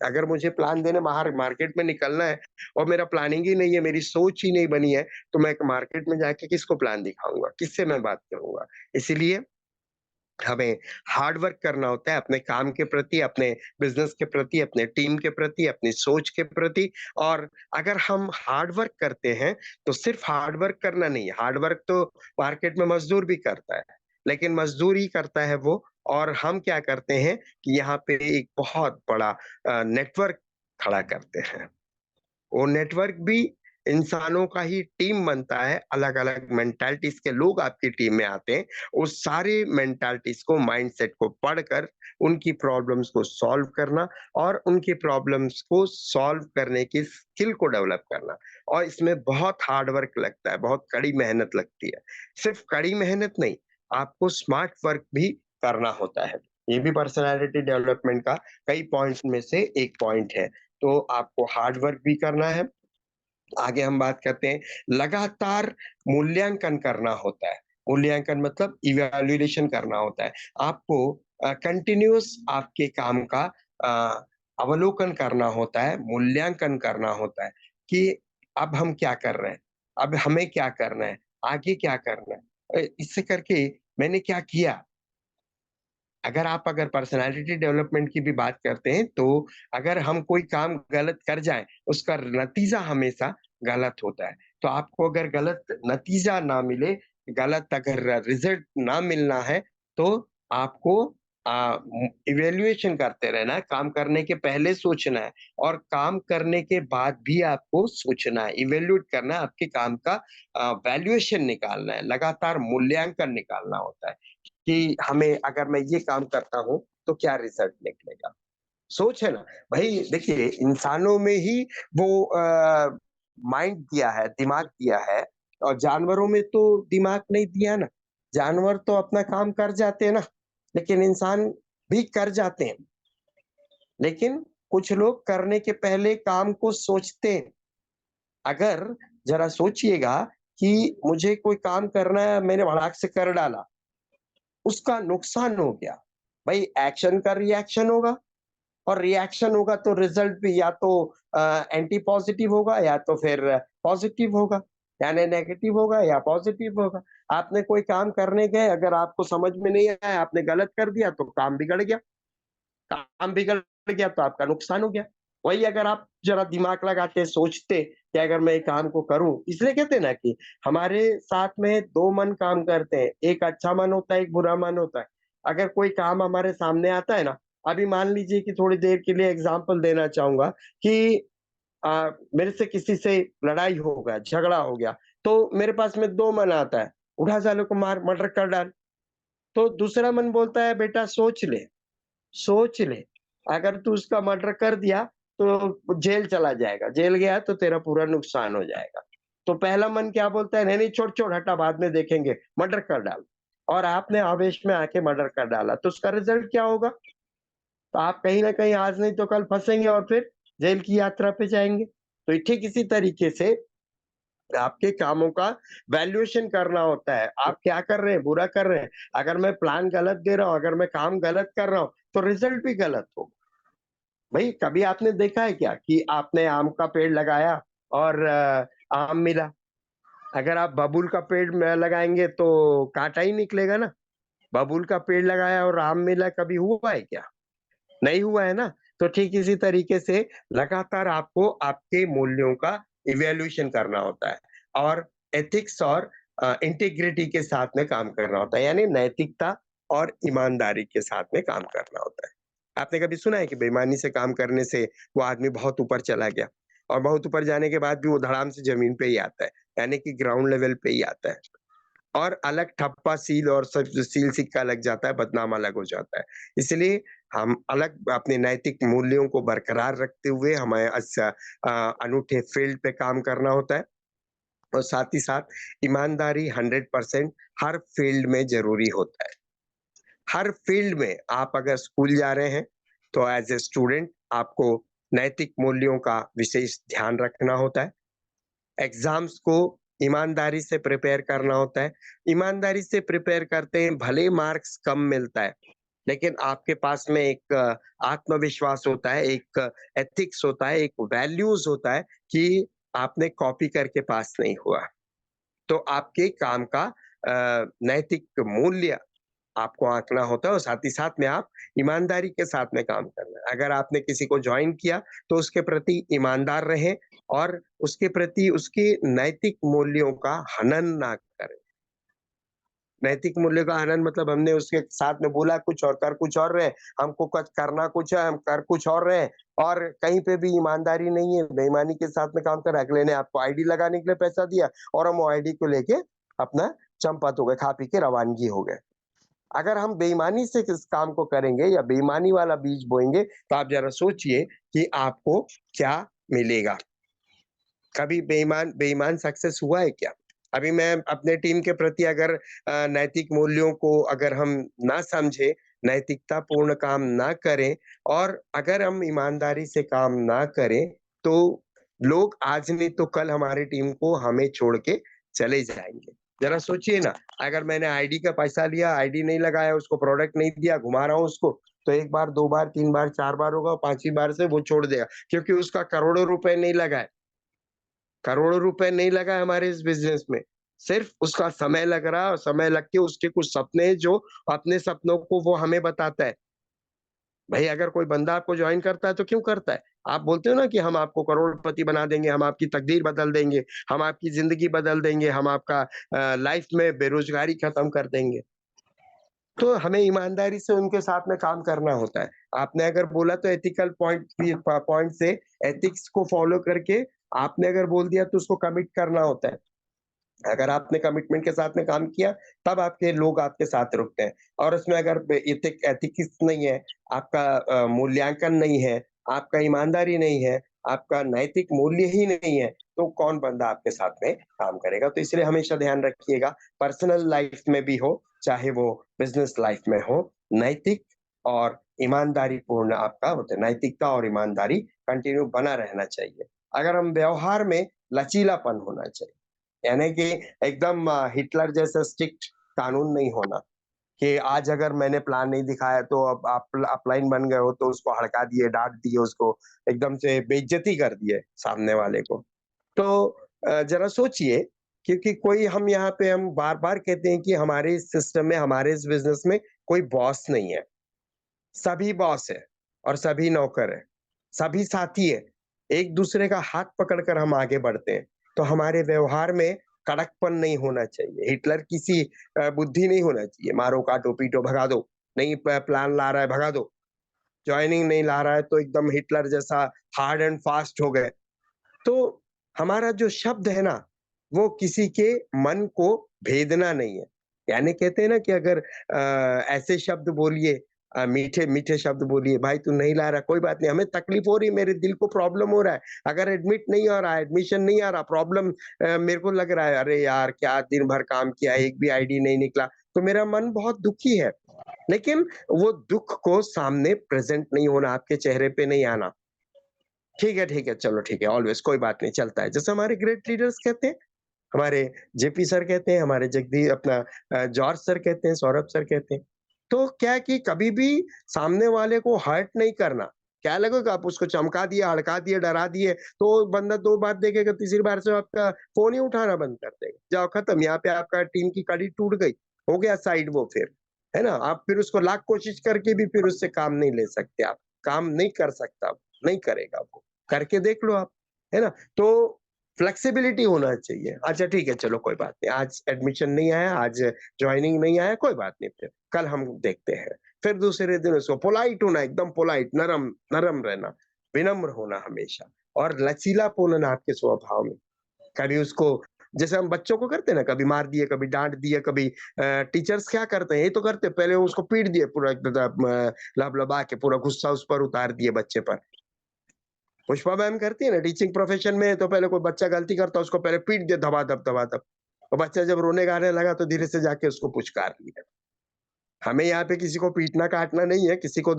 S1: अगर मुझे प्लान देने बाहर मार्केट में निकलना है और मेरा प्लानिंग ही नहीं है, मेरी सोच ही नहीं बनी है, तो मैं मार्केट में जाके किसको प्लान दिखाऊँगा? किससे मैं बात करूँगा? इसीलिए हमें हार्ड वर्क करना होता है अपने काम के प्रति, अपने बिज़नेस के प्रति, अपने टीम के प्रति, अपनी सोच के प्रति। और अगर हम हार्ड वर्क करते हैं, तो सिर्फ़ हार्ड वर्क करना नहीं, हार्ड वर्क तो मार्केट में मज़दूर भी करता है, लेकिन मज़दूर ही करता है वो। और हम क्या करते हैं कि यहाँ पे एक बहुत बड़ा नेटवर्क खड़ा करते हैं। वो नेटवर्क भी इंसानों का ही टीम बनता है, अलग-अलग मेंटालिटीज़ के लोग आपकी टीम में आते हैं। उस सारी मेंटालिटीज़ को, माइंडसेट को पढ़कर उनकी प्रॉब्लम्स को सॉल्व करना और उनकी प्रॉब्लम्स को सॉल्व करने की स्किल को डेवलप करना। और इसमें बहुत हार्ड वर्क लगता है, बहुत कड़ी मेहनत लगती है। सिर्फ़ कड़ी मेहनत नहीं, आपको स्मार्ट वर्क भी करना होता है। ये भी पर्सनैलिटी डेवलपमेंट का कई पॉइंट्स में से एक पॉइंट है। तो आपको हार्ड वर्क भी करना है। आगे हम बात करते हैं, लगातार मूल्यांकन करना होता है। मूल्यांकन मतलब इवैल्यूएशन करना होता है। आपको कंटीन्यूअस आपके काम का अ, अवलोकन करना होता है, मूल्यांकन करना होता है कि अब हम क्या कर रहे हैं? अब हमें क्या करना है? आगे क्या करना है? इससे करके मैंने क्या किया? अगर पर्सनैलिटी डेवलपमेंट की भी बात करते हैं, तो अगर हम कोई काम गलत कर जाएँ, उसका नतीजा हमेशा गलत होता है। तो आपको अगर गलत नतीजा ना मिले, गलत अगर रिज़ल्ट ना मिलना है, तो आपको इवैल्यूएशन करते रहना है, काम करने के पहले सोचना है और काम करने के बाद भी आपको सोचना है, इवैल्यूएट करना है, आपके काम का वैल्यूएशन निकालना है, लगातार मूल्यांकन निकालना होता है। कि हमें अगर मैं ये काम करता हूँ, तो क्या रिज़ल्ट निकलेगा? सोच है ना? भई देखिए इंसानों में ही वो माइंड दिया है, दिमाग दिया है और जानवरों में तो दिमाग नहीं दिया ना। जानवर तो अपना काम कर जाते हैं ना, लेकिन इंसान भी कर जाते हैं। लेकिन कुछ लोग करने के पहले काम को सोचते हैं। अगर ज़रा सोचिएगा कि मुझे कोई काम करना है, मैंने भड़ाक से कर डाला। उसका नुकसान हो गया। भाई एक्शन का रिएक्शन होगा और रिएक्शन होगा तो रिजल्ट भी या तो एंटी पॉजिटिव होगा या तो फिर पॉजिटिव होगा। यानी नेगेटिव होगा या पॉजिटिव होगा। आपने कोई काम करने गए, अगर आपको समझ में नहीं आया, आपने गलत कर दिया तो काम बिगड़ गया। काम बिगड़ गया तो आपका नुकसान हो गया। वही अगर आप ज़रा दिमाग लगाते, सोचते कि अगर मैं ये काम को करूँ, इसलिए कहते हैं ना कि हमारे साथ में 2 मन काम करते हैं, एक अच्छा मन होता है, एक बुरा मन होता है। अगर कोई काम हमारे सामने आता है ना, अभी मान लीजिए कि थोड़ी देर के लिए एग्ज़ाम्पल देना चाहूँगा कि मेरे से किसी से लड़ाई हो गया, झगड़ा हो गया, तो मेरे पास में 2 मन आता है, उठा साले को मार, मर्डर कर डाल। तो दूसरा मन बोलता है बेटा सोच ले। सोच ले, अगर तू उसका मर्डर कर दिया, तो जेल चला जाएगा, जेल गया तो तेरा पूरा नुकसान हो जाएगा। तो पहला मन क्या बोलता है, नहीं-नहीं छोड़-छोड़ हटा बाद में देखेंगे, मर्डर कर डाल। और आपने आवेश में आके मर्डर कर डाला, तो उसका रिज़ल्ट क्या होगा? तो आप कहीं न कहीं आज नहीं तो कल फँसेंगे और फिर जेल की यात्रा पे जाएँगे। तो ठीक इसी तरीके से आपके कामों का वैल्यूएशन करना होता है। आप क्या कर रहे हैं, बुरा कर रहे हैं। अगर मैं प्लान गलत दे रहा हूँ, अगर मैं काम गलत कर रहा हूँ, तो रिज़ल्ट भी गलत होगा। भई कभी आपने देखा है क्या कि आपने आम का पेड़ लगाया और आम मिला? अगर आप बबूल का पेड़ में लगाएँगे तो काँटा ही निकलेगा ना। बबूल का पेड़ लगाया और आम मिला, कभी हुआ है क्या? नहीं हुआ है ना। तो ठीक इसी तरीके से लगातार आपको आपके मूल्यों का इवैल्यूएशन करना होता है और एथिक्स और इंटीग्रिटी के साथ में काम करना होता है, यानी नैतिकता और ईमानदारी के साथ में काम करना होता है। आपने कभी सुना है कि बेईमानी से काम करने से वो आदमी बहुत ऊपर चला गया और बहुत ऊपर जाने के बाद भी वो धड़ाम से ज़मीन पे ही आता है, यानी कि ग्राउंड लेवल पे ही आता है और अलग ठप्पा सील और सब सील सिक्का लग जाता है, बदनाम अलग हो जाता है। इसलिए हम अलग अपने नैतिक मूल्यों को बरकरार रखते हुए हमें अनूठे फील्ड पे काम करना होता है और साथ ही साथ ईमानदारी 100% हर फील्ड में ज़रूरी होता है। हर फील्ड में आप अगर स्कूल जा रहे हैं, तो एज़ अ स्टूडेंट आपको नैतिक मूल्यों का विशेष ध्यान रखना होता है। एग्ज़ाम्स को ईमानदारी से प्रिपेयर करना होता है। ईमानदारी से प्रिपेयर करते हैं, भले मार्क्स कम मिलता है, लेकिन आपके पास में एक आत्मविश्वास होता है, एक एथिक्स होता है, एक वैल्यूज़ होता है कि आपने कॉपी करके पास नहीं हुआ। तो आपके काम का नैतिक मूल्य आपको आँकना होता है और साथ ही साथ में आप ईमानदारी के साथ में काम करना है। अगर आपने किसी को जॉइन किया, तो उसके प्रति ईमानदार रहें और उसके प्रति उसके नैतिक मूल्यों का हनन ना करें। नैतिक मूल्य का हनन मतलब हमने उसके साथ में बोला कुछ और कर कुछ और रहे हैं, हमको कुछ करना कुछ है, हम कर कुछ और रहे हैं और कहीं पे भी ईमानदारी नहीं है, बेईमानी के साथ में काम कर रहा है। अगले ने आपको आईडी लगाने के लिए पैसा दिया और हम वो आईडी को लेके अपना चंपत हो गए, खा पी के रवानगी हो गए। अगर हम बेईमानी से इस काम को करेंगे या बेईमानी वाला बीज बोएँगे, तो आप ज़रा सोचिए कि आपको क्या मिलेगा? कभी बेईमान बेईमान सक्सेस हुआ है क्या? अभी मैं अपने टीम के प्रति अगर नैतिक मूल्यों को अगर हम ना समझें, नैतिकतापूर्ण काम ना करें और अगर हम ईमानदारी से काम ना करें, तो लोग आज नहीं तो कल हमारी टीम को हमें छोड़ के चले जाएँगे। ज़रा सोचिए ना, अगर मैंने आईडी का पैसा लिया, आईडी नहीं लगाया, उसको प्रोडक्ट नहीं दिया, घुमा रहा हूँ उसको, तो 1 बार, 2 बार, 3 बार, 4 बार होगा, 5वीं बार से वो छोड़ देगा, क्योंकि उसका करोड़ों रुपए नहीं लगा है। करोड़ों रुपए नहीं लगा है हमारे इस बिज़नेस में, सिर्फ़ उसका समय लग रहा है और समय लग के उसके कुछ सपने हैं जो अपने सपनों को वो हमें बताता है। भई अगर कोई बंदा आपको जॉइन करता है तो क्यों करता है? आप बोलते हो ना कि हम आपको करोड़पति बना देंगे, हम आपकी तकदीर बदल देंगे, हम आपकी ज़िंदगी बदल देंगे, हम आपका लाइफ़ में बेरोज़गारी खत्म कर देंगे। तो हमें ईमानदारी से उनके साथ में काम करना होता है। आपने अगर बोला तो एथिकल पॉइंट से एथिक्स को फ़ॉलो करके आपने अगर बोल दिया तो उसको कमिट करना होता है। अगर आपने कमिटमेंट के साथ में काम किया, तब आपके लोग आपके साथ रुकते हैं और उसमें अगर एथिक्स नहीं है, आपका मूल्यांकन नहीं है, आपका ईमानदारी नहीं है, आपका नैतिक मूल्य ही नहीं है, तो कौन बंदा आपके साथ में काम करेगा? तो इसलिए हमेशा ध्यान रखिएगा, पर्सनल लाइफ़ में भी हो, चाहे वो बिज़नेस लाइफ़ में हो, नैतिक और ईमानदारीपूर्ण आपका होता है, नैतिकता और ईमानदारी कंटिन्यू बना रहना चाहिए। अगर हम व्यवहार में लचीलापन होना चाहिए। यानी कि एकदम हिटलर जैसा स्ट्रिक्ट कानून नहीं होना कि आज अगर मैंने प्लान नहीं दिखाया तो अब आप अपलाइन बन गए हो तो उसको हड़का दिए, डाँट दिए उसको, एकदम से बेइज्जती कर दिए सामने वाले को। तो ज़रा सोचिए क्योंकि कोई हम यहाँ पे हम बार-बार कहते हैं कि हमारे इस सिस्टम में, हमारे इस बिज़नेस में कोई बॉस नहीं है। सभी बॉस हैं और सभी नौकर हैं, सभी साथी हैं। एक-दूसरे का हाथ पकड़ कर हम आगे बढ़ते हैं। तो हमारे व्यवहार में कड़कपन नहीं होना चाहिए। हिटलर किसी बुद्धि नहीं होना चाहिए, मारो, काटो, पीटो, भगा दो। नहीं प्लान ला रहा है, भगा दो। जॉइनिंग नहीं ला रहा है तो एकदम हिटलर जैसा हार्ड एंड फास्ट हो गए। तो हमारा जो शब्द है ना, वो किसी के मन को भेदना नहीं है। यानी कहते हैं ना कि अगर ऐसे शब्द बोलिए मीठे-मीठे शब्द बोलिए, भाई तू नहीं ला रहा कोई बात नहीं, हमें तकलीफ हो रही है, मेरे दिल को प्रॉब्लम हो रहा है। अगर एडमिट नहीं हो रहा है, एडमिशन नहीं आ रहा, प्रॉब्लम मेरे को लग रहा है, अरे यार! क्या दिन भर काम किया, एक भी आईडी नहीं निकला, तो मेरा मन बहुत दुखी है। लेकिन वो दुःख को सामने प्रेज़ेंट नहीं होना, आपके चेहरे पे नहीं आना। ठीक है, चलो ठीक है, ऑलवेज़ कोई बात नहीं, चलता है। जैसे हमारे ग्रेट लीडर्स कहते हैं, हमारे जेपी सर कहते हैं, हमारे अपना जॉर्ज सर कहते हैं, सौरभ सर कहते हैं। तो क्या है कि कभी भी सामने वाले को हर्ट नहीं करना। क्या लगेगा आप उसको चमका दिए, हड़का दिए, डरा दिए, तो वो बंदा 2 बार देखेगा, तीसरी बार से आपका फ़ोन ही उठाना बंद कर देगा। जाओ खत्म, यहाँ पे आपका टीम की कड़ी टूट गई, हो गया साइड वो फिर, है ना? आप फिर उसको लाख कोशिश करके भी फिर उससे काम नहीं ले सकते आप, काम नहीं कर सकता, नहीं करेगा वो। करके देख लो आप, है ना? तो फ्लेक्सिबिलिटी होना चाहिए। अच्छा ठीक है, चलो कोई बात नहीं, आज एडमिशन नहीं आया, आज जॉइनिंग नहीं आया, कोई बात नहीं फिर, कल हम देखते हैं। फिर दूसरे दिन उसको पोलाइट होना, एकदम पोलाइट, नरम नरम रहना, विनम्र होना हमेशा, और लचीलापन होना आपके स्वभाव में। कभी उसको, जैसे हम बच्चों को करते हैं ना, कभी मार दिए, कभी डांट दिए, कभी टीचर्स क्या करते हैं, ये तो करते हैं, पहले उसको पीट दिए पूरा एकदम लबलबा के, पूरा गुस्सा उस पर उतार दिए बच्चे पर। पुष्पा मैम करती है ना टीचिंग प्रोफेशन में, तो पहले कोई बच्चा गलती करता है उसको पहले पीट दिया धबाधब धबाधब, और बच्चा जब रोने गाने लगा तो धीरे से जाके उसको पुचकार लिया। हमें यहाँ पे किसी को पीटना काटना नहीं है, किसी को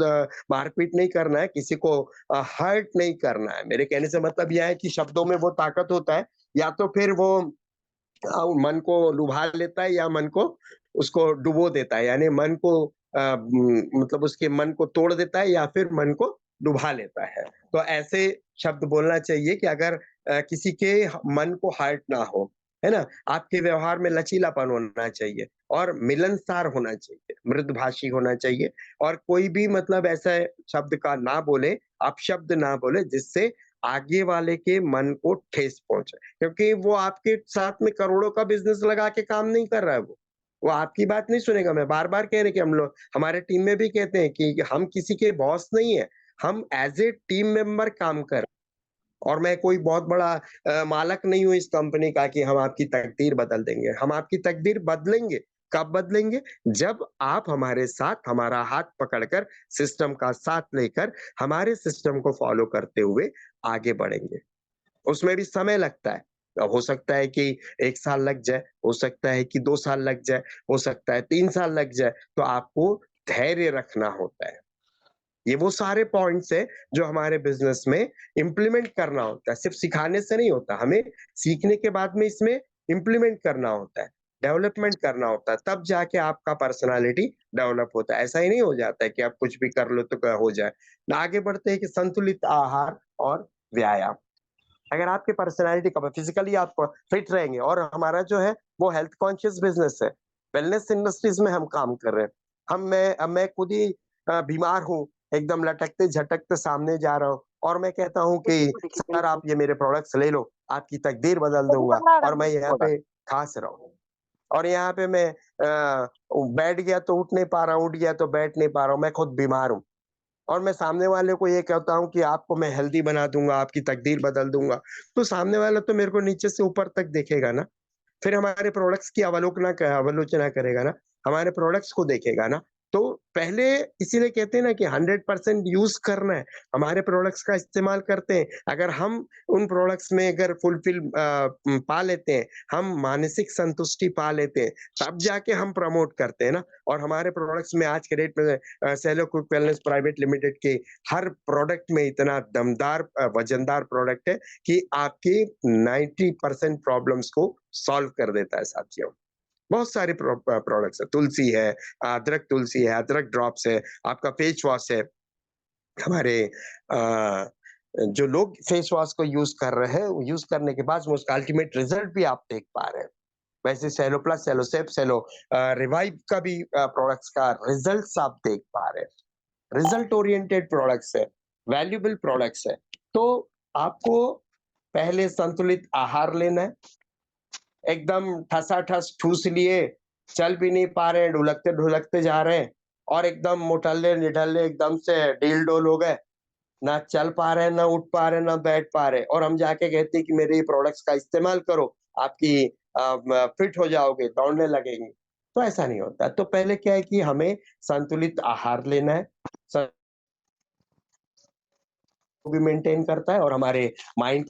S1: मारपीट नहीं करना है, किसी को हर्ट नहीं करना है। मेरे कहने से मतलब यह है कि शब्दों में वो ताकत होता है, या तो फिर वो मन को लुभा लेता है, या मन को उसको डुबो देता है, यानी मन को मतलब उसके मन को तोड़ देता है, या फिर मन को डुबा लेता है। तो ऐसे शब्द बोलना चाहिए कि अगर किसी के मन को हर्ट ना हो, है ना? आपके व्यवहार में लचीलापन होना चाहिए, और मिलनसार होना चाहिए, मृदुभाषी होना चाहिए, और कोई भी मतलब ऐसा शब्द का ना बोले, अपशब्द ना बोले जिससे आगे वाले के मन को ठेस पहुँचे। क्योंकि वो आपके साथ में करोड़ों का बिज़नेस लगा के काम नहीं कर रहा है वो। वो आपकी बात नहीं सुनेगा। मैं बार-बार कह रहे कि हम लोग हमारे टीम में भी कहते हैं कि हम किसी के बॉस नहीं हैं, हम एज़ ए टीम मेंबर काम कर, और मैं कोई बहुत बड़ा मालक नहीं हूँ इस कंपनी का कि हम आपकी तकदीर बदल देंगे। हम आपकी तकदीर बदलेंगे, कब बदलेंगे? जब आप हमारे साथ, हमारा हाथ पकड़कर, सिस्टम का साथ लेकर, हमारे सिस्टम को फ़ॉलो करते हुए आगे बढ़ेंगे। उसमें भी समय लगता है। हो सकता है कि 1 साल लग जाए, हो सकता है कि 2 साल लग जाए, हो सकता है 3 साल लग जाए, तो आपको धैर्य रखना होता है। ये वो सारे पॉइंट्स हैं जो हमारे बिज़नेस में इम्प्लीमेंट करना होता है, सिर्फ़ सिखाने से नहीं होता, हमें सीखने के बाद में इसमें इम्प्लीमेंट करना होता है, डेवलपमेंट करना होता है, तब जाके आपका पर्सनैलिटी डेवलप होता है। ऐसा ही नहीं हो जाता है कि आप कुछ भी कर लो तो क्या हो जाए। ना, आगे बढ़ते हैं कि संतुलित आहार और व्यायाम। अगर आपकी पर्सनैलिटी कब फिज़िकली आप फिट रहेंगे, और हमारा जो है वो हेल्थ कॉन्शियस बिज़नेस है। वेलनेस इंडस्ट्रीज़ में हम काम कर रहे हैं। मैं खुद ही बीमार हूँ, एकदम लटकते-झटकते सामने जा रहा हूँ, और मैं कहता हूँ कि सर आप ये मेरे प्रोडक्ट्स ले लो, आपकी तकदीर बदल दूँगा, और मैं यहाँ पे खास रहा हूँ। और यहाँ पे मैं बैठ गया तो उठ नहीं पा रहा हूँ, उठ गया तो बैठ नहीं पा रहा हूँ, मैं खुद बीमार हूँ। और मैं सामने वाले को ये कहता हूँ कि आपको मैं हेल्दी बना दूँगा, आपकी तकदीर बदल दूँगा, तो सामने वाला तो मेरे को नीचे से ऊपर तक देखेगा ना। फिर हमारे प्रोडक्ट्स की आलोचना करेगा ना, हमारे प्रोडक्ट्स को देखेगा ना। तो पहले इसीलिए कहते हैं ना कि 100% यूज़ करना है, हमारे प्रोडक्ट्स का इस्तेमाल करते हैं। अगर हम उन प्रोडक्ट्स में अगर पा लेते हैं, हम मानसिक संतुष्टि पा लेते हैं, तब जाके हम प्रमोट करते हैं ना। और हमारे प्रोडक्ट्स में आज के डेट में सेलो क्विक वेलनेस प्राइवेट लिमिटेड के हर प्रोडक्ट में इतना दमदार वज़नदार प्रोडक्ट है कि आपकी 90% प्रॉब्लम्स को सॉल्व कर देता है साथियों। बहुत सारे प्रोडक्ट्स है, तुलसी है, अदरक तुलसी है, अदरक ड्रॉप्स है, आपका फेस वॉश है। हमारे जो लोग फेस वॉश को यूज़ कर रहे हैं, यूज़ करने के बाद उसका अल्टीमेट रिज़ल्ट भी आप देख पा रहे हैं। वैसे सेलो प्लस, सेलो सेफ, रिवाइव का भी प्रोडक्ट्स का रिज़ल्ट्स आप देख पा रहे हैं। रिज़ल्ट ओरिएंटेड प्रोडक्ट्स है, वैल्यूएबल प्रोडक्ट्स है। तो आपको पहले संतुलित आहार लेना है, एकदम ठसाठस ठूस लिए, चल भी नहीं पा रहे हैं, ढुलकते-ढुलकते जा रहे हैं, और एकदम मोटल्ले-निठल्ले एकदम से ढील-डोल हो गए, ना चल पा रहे हैं, ना उठ पा रहे हैं, ना बैठ पा रहे हैं, और हम जाके कहते हैं कि मेरे ये प्रोडक्ट्स का इस्तेमाल करो, आपकी फिट हो जाओगे, दौड़ने लगेंगे। तो ऐसा नहीं होता। तो पहले क्या है कि हमें संतुलित आहार लेना है, स भी मेंटेन करता है, और हमारे माइंड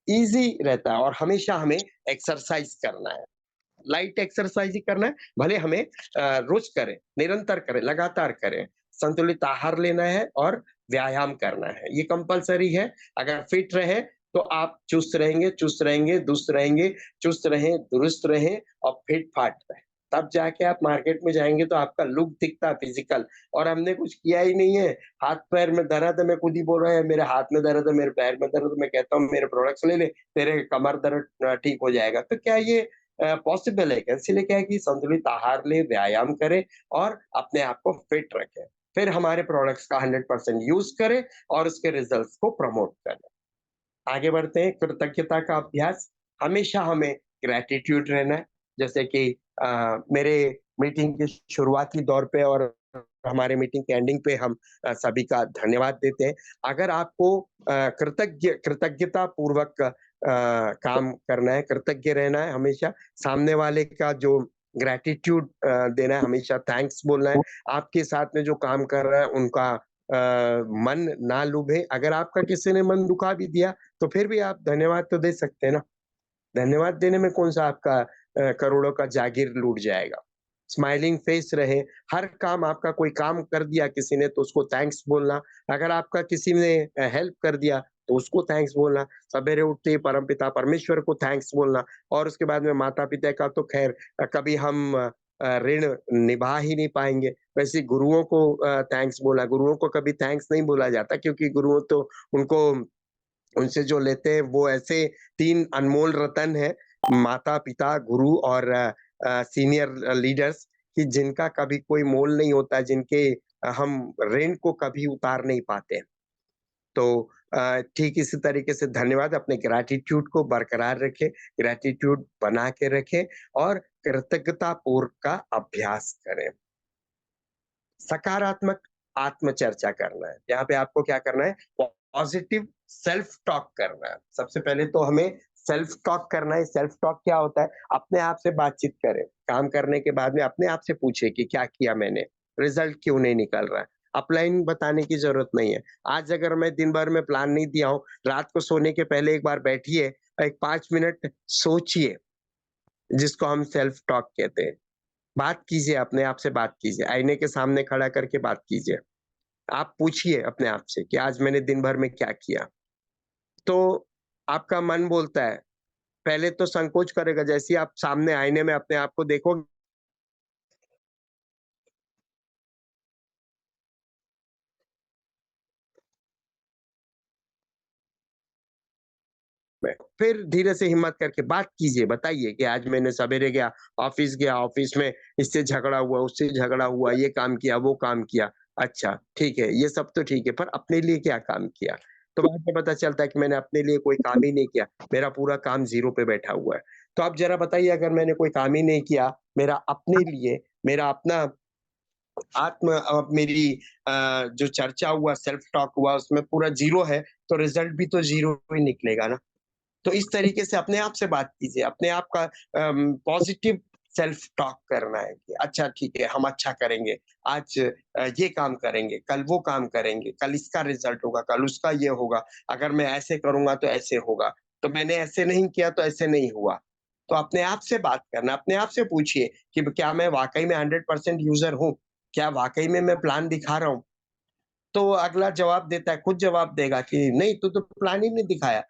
S1: ईज़ी रहता है, और हमेशा हमें एक्सरसाइज़ करना है। लाइट एक्सरसाइज ही करना है, भले हमें रोज करें, निरंतर करें, लगातार करें। संतुलित आहार लेना है और व्यायाम करना है, ये कंपल्सरी है। अगर फिट रहे तो आप चुस्त रहेंगे, दुरुस्त रहेंगे, चुस्त रहें, दुरुस्त रहें, और फिट-फाट रहें। तब जाके आप मार्केट में जाएँगे तो आपका लुक दिखता है फिज़िकल, और हमने कुछ किया ही नहीं है, हाथ-पैर में दर्द है, मैं खुद ही बोल रहा है मेरे हाथ में दर्द है, मेरे पैर में दर्द है, मैं कहता हूँ मेरे प्रोडक्ट्स ले ले, तेरे कमर दर्द ठीक हो जाएगा। तो क्या ये पॉसिबल है क्या? इसीलिए क्या है कि संतुलित आहार लें, व्यायाम करें, और अपने आप को फिट रखें। फिर हमारे प्रोडक्ट्स का 100% यूज़ करें, और उसके रिज़ल्ट्स को प्रमोट करें। आगे बढ़ते हैं, कृतज्ञता का अभ्यास। हमेशा हमें ग्रैटिट्यूड रहना है, जैसे कि मेरे मीटिंग के शुरुआती दौर पे और हमारे मीटिंग के एंडिंग पे हम सभी का धन्यवाद देते हैं। अगर आपको कृतज्ञता पूर्वक काम करना है, कृतज्ञ रहना है हमेशा, सामने वाले का जो ग्रैटिट्यूड देना है, हमेशा थैंक्स बोलना है, आपके साथ में जो काम कर रहा है उनका मन ना लुभे। अगर आपका किसी ने मन दुखा भी दिया तो फिर भी आप धन्यवाद तो दे सकते हैं ना। धन्यवाद देने में कौन-सा आपका करोड़ों का जागीर लूट जाएगा। स्माइलिंग फेस रहे, हर काम आपका कोई काम कर दिया किसी ने तो उसको थैंक्स बोलना, अगर आपका किसी ने हेल्प कर दिया तो उसको थैंक्स बोलना, सवेरे उठते ही परमपिता परमेश्वर को थैंक्स बोलना और उसके बाद में माता-पिता का तो ख़ैर कभी हम ऋण निभा ही नहीं पाएँगे। वैसे गुरुओं को थैंक्स बोला, गुरुओं को कभी थैंक्स नहीं बोला जाता क्योंकि गुरुओं तो उनको उनसे जो लेते हैं वो ऐसे 3 अनमोल रतन हैं, माता-पिता, गुरु और सीनियर लीडर्स कि जिनका कभी कोई मोल नहीं होता, जिनके हम ऋण को कभी उतार नहीं पाते। तो ठीक इसी तरीके से धन्यवाद अपने ग्रैटिट्यूड को बरकरार रखें, ग्रैटिट्यूड बना के रखें और कृतज्ञतापूर्व का अभ्यास करें। सकारात्मक आत्मचर्चा करना है। यहाँ पे आपको क्या करना है? पॉजिटिव सेल्फ टॉक करना है। सबसे पहले तो हमें सेल्फ टॉक करना है। सेल्फ टॉक क्या होता है? अपने आप से बातचीत करें। काम करने के बाद में अपने आप से पूछिए कि क्या किया मैंने? रिज़ल्ट क्यों नहीं निकल रहा है? अपलाइन बताने की ज़रूरत नहीं है। आज अगर मैं दिन भर में प्लान नहीं दिया हूँ, रात को सोने के पहले एक बार बैठिए, एक 5 मिनट सोचिए, जिसको हम सेल्फ टॉक कहते हैं। बात कीजिए, अपने आप से बात कीजिए, आईने के सामने खड़ा करके बात कीजिए। आप पूछिए अपने आप से कि आज मैंने दिन भर में क्या किया? तो आपका मन बोलता है, पहले तो संकोच करेगा, जैसे ही आप सामने आईने में अपने आप को देखोगे फिर धीरे से हिम्मत करके बात कीजिए, बताइए कि आज मैंने सवेरे गया, ऑफिस में इससे झगड़ा हुआ, उससे झगड़ा हुआ, ये काम किया, वो काम किया। अच्छा, ठीक है, ये सब तो ठीक है, पर अपने लिए क्या काम किया? तो बाद में पता चलता है कि मैंने अपने लिए कोई काम ही नहीं किया, मेरा पूरा काम ज़ीरो पे बैठा हुआ है। तो आप ज़रा बताइए अगर मैंने कोई काम ही नहीं किया, मेरा अपने लिए, मेरा अपना मेरी जो चर्चा हुआ, सेल्फ टॉक हुआ, उसमें पूरा ज़ीरो है, तो रिज़ल्ट भी तो ज़ीरो ही निकलेगा ना। तो इस तरीके से अपने आप से बात कीजिए, अपने आप का पॉजिटिव सेल्फ टॉक करना है कि अच्छा ठीक है, हम अच्छा करेंगे, आज ये काम करेंगे, कल वो काम करेंगे, कल इसका रिज़ल्ट होगा, कल उसका ये होगा, अगर मैं ऐसे करूँगा तो ऐसे होगा, तो मैंने ऐसे नहीं किया तो ऐसे नहीं हुआ। तो अपने आप से बात करना, अपने आप से पूछिए कि क्या मैं वाक़ई में 100% यूज़र हूँ? क्या वाक़ई में मैं प्लान दिखा रहा हूँ? तो अगला जवाब देता है, खुद जवाब देगा कि नहीं तू तो प्लान ही नहीं दिखाया।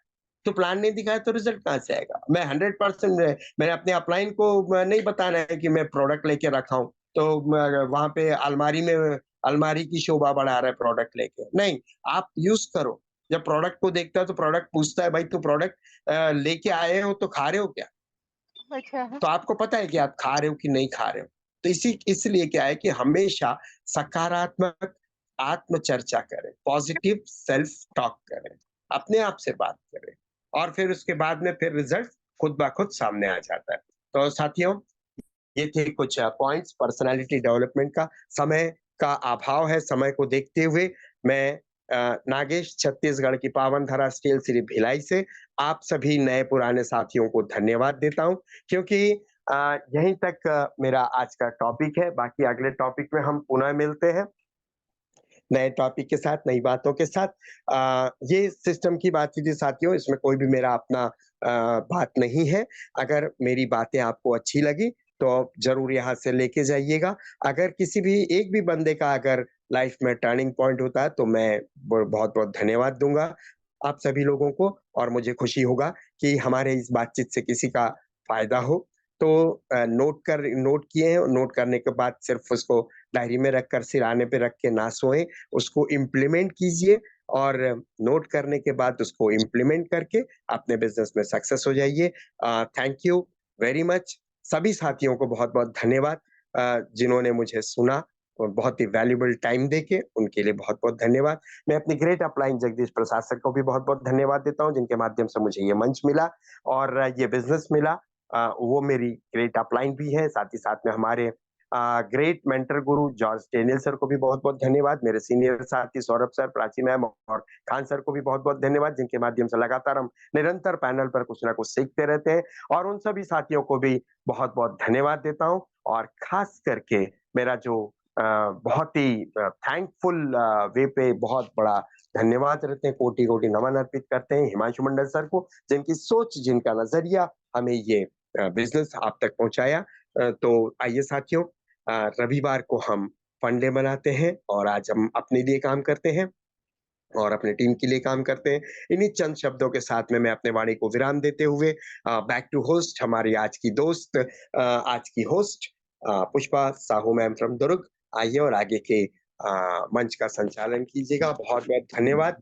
S1: तो प्लान नहीं दिखाया तो रिज़ल्ट कहाँ से आएगा? मैं 100% मैंने अपने अपलाइन को नहीं बताना है कि मैं प्रोडक्ट लेके रखा हूँ, तो म वहाँ पे अलमारी की शोभा बढ़ा रहा है प्रोडक्ट लेके। नहीं, आप यूज़ करो। जब प्रोडक्ट को देखता है तो प्रोडक्ट पूछता है, भाई तू प्रोडक्ट लेके आए हो तो खा रहे हो क्या?
S2: अच्छा।
S1: तो आपको पता है कि आप खा रहे हो कि नहीं खा रहे हो। तो इसलिए क्या है कि हमेशा सकारात्मक आत्मचर्चा करें, पॉजिटिव सेल्फ टॉक करें, अपने आप से बात करें और फिर उसके बाद में फिर रिज़ल्ट खुद ब खुद सामने आ जाता है। तो साथियों, ये थे कुछ पॉइंट्स पर्सनैलिटी डेवलपमेंट का। समय का अभाव है, समय को देखते हुए मैं नागेश छत्तीसगढ़ की पावन धरा स्टील सिटी भिलाई से आप सभी नए पुराने साथियों को धन्यवाद देता हूँ क्योंकि यहीं तक मेरा आज का टॉपिक है। बाकी अगले टॉपिक में हम पुनः मिलते हैं, नए टॉपिक के साथ, नई बातों के साथ। ये सिस्टम की बातचीत थी साथियों, इसमें कोई भी मेरा अपना बात नहीं है। अगर मेरी बातें आपको अच्छी लगी, तो आप ज़रूर यहाँ से लेके जाइएगा। अगर किसी भी एक भी बंदे का अगर लाइफ़ में टर्निंग पॉइंट होता है, तो मैं ब बहुत-बहुत धन्यवाद दूँगा आप सभी लोगों को और मुझे खुशी होगा कि हमारे इस बातचीत से किसी का फ़ायदा हो। तो नोट किए हैं, नोट करने के बाद सिर्फ़ उसको डायरी में रखकर सिरहाने पे रख के ना सोएँ, उसको इम्प्लीमेंट कीजिए और नोट करने के बाद उसको इम्प्लीमेंट करके अपने बिज़नेस में सक्सेस हो जाइए। Thank you very much. सभी साथियों को बहुत-बहुत धन्यवाद जिन्होंने मुझे सुना और बहुत ही वैल्यूएबल टाइम देके, उनके लिए बहुत-बहुत धन्यवाद। मैं अपनी great upline Jagdish Prasad sir को भी बहुत-बहुत धन्यवाद देता हूँ, जिनके माध्यम से मुझे ये मंच मिला और ये बिज़नेस मिला। वो मेरी ग्रेट अपलाइन भी है, साथ ही साथ में हमारे ग्रेट मेंटर गुरु जॉर्ज डेनियल सर को भी बहुत बहुत धन्यवाद, मेरे सीनियर साथी सौरभ सर, प्राची मैम और खान सर को भी बहुत बहुत धन्यवाद, जिनके माध्यम से लगातार हम निरंतर पैनल पर कुछ ना कुछ सीखते रहते हैं। और उन सभी साथियों को भी बहुत बहुत धन्यवाद देता हूँ। और खास करके मेरा जो बहुत ही थैंकफुल वे पे बहुत बड़ा धन्यवाद रहते हैं, कोटि कोटि नमन अर्पित करते हैं हिमांशु मंडल सर को, जिनकी सोच, जिनका नजरिया हमें ये बिजनेस आप तक पहुंचाया। तो आइए साथियों, रविवार को हम फन डे मनाते हैं और आज हम अपने लिए काम करते हैं और अपने टीम के लिए काम करते हैं। इन्हीं चंद शब्दों के साथ में मैं अपने वाणी को विराम देते हुए बैक टू होस्ट हमारी आज की दोस्त, आज की host Pushpa Sahu ma'am from Durg, आइए और आगे के मंच का संचालन कीजिएगा। बहुत बहुत धन्यवाद।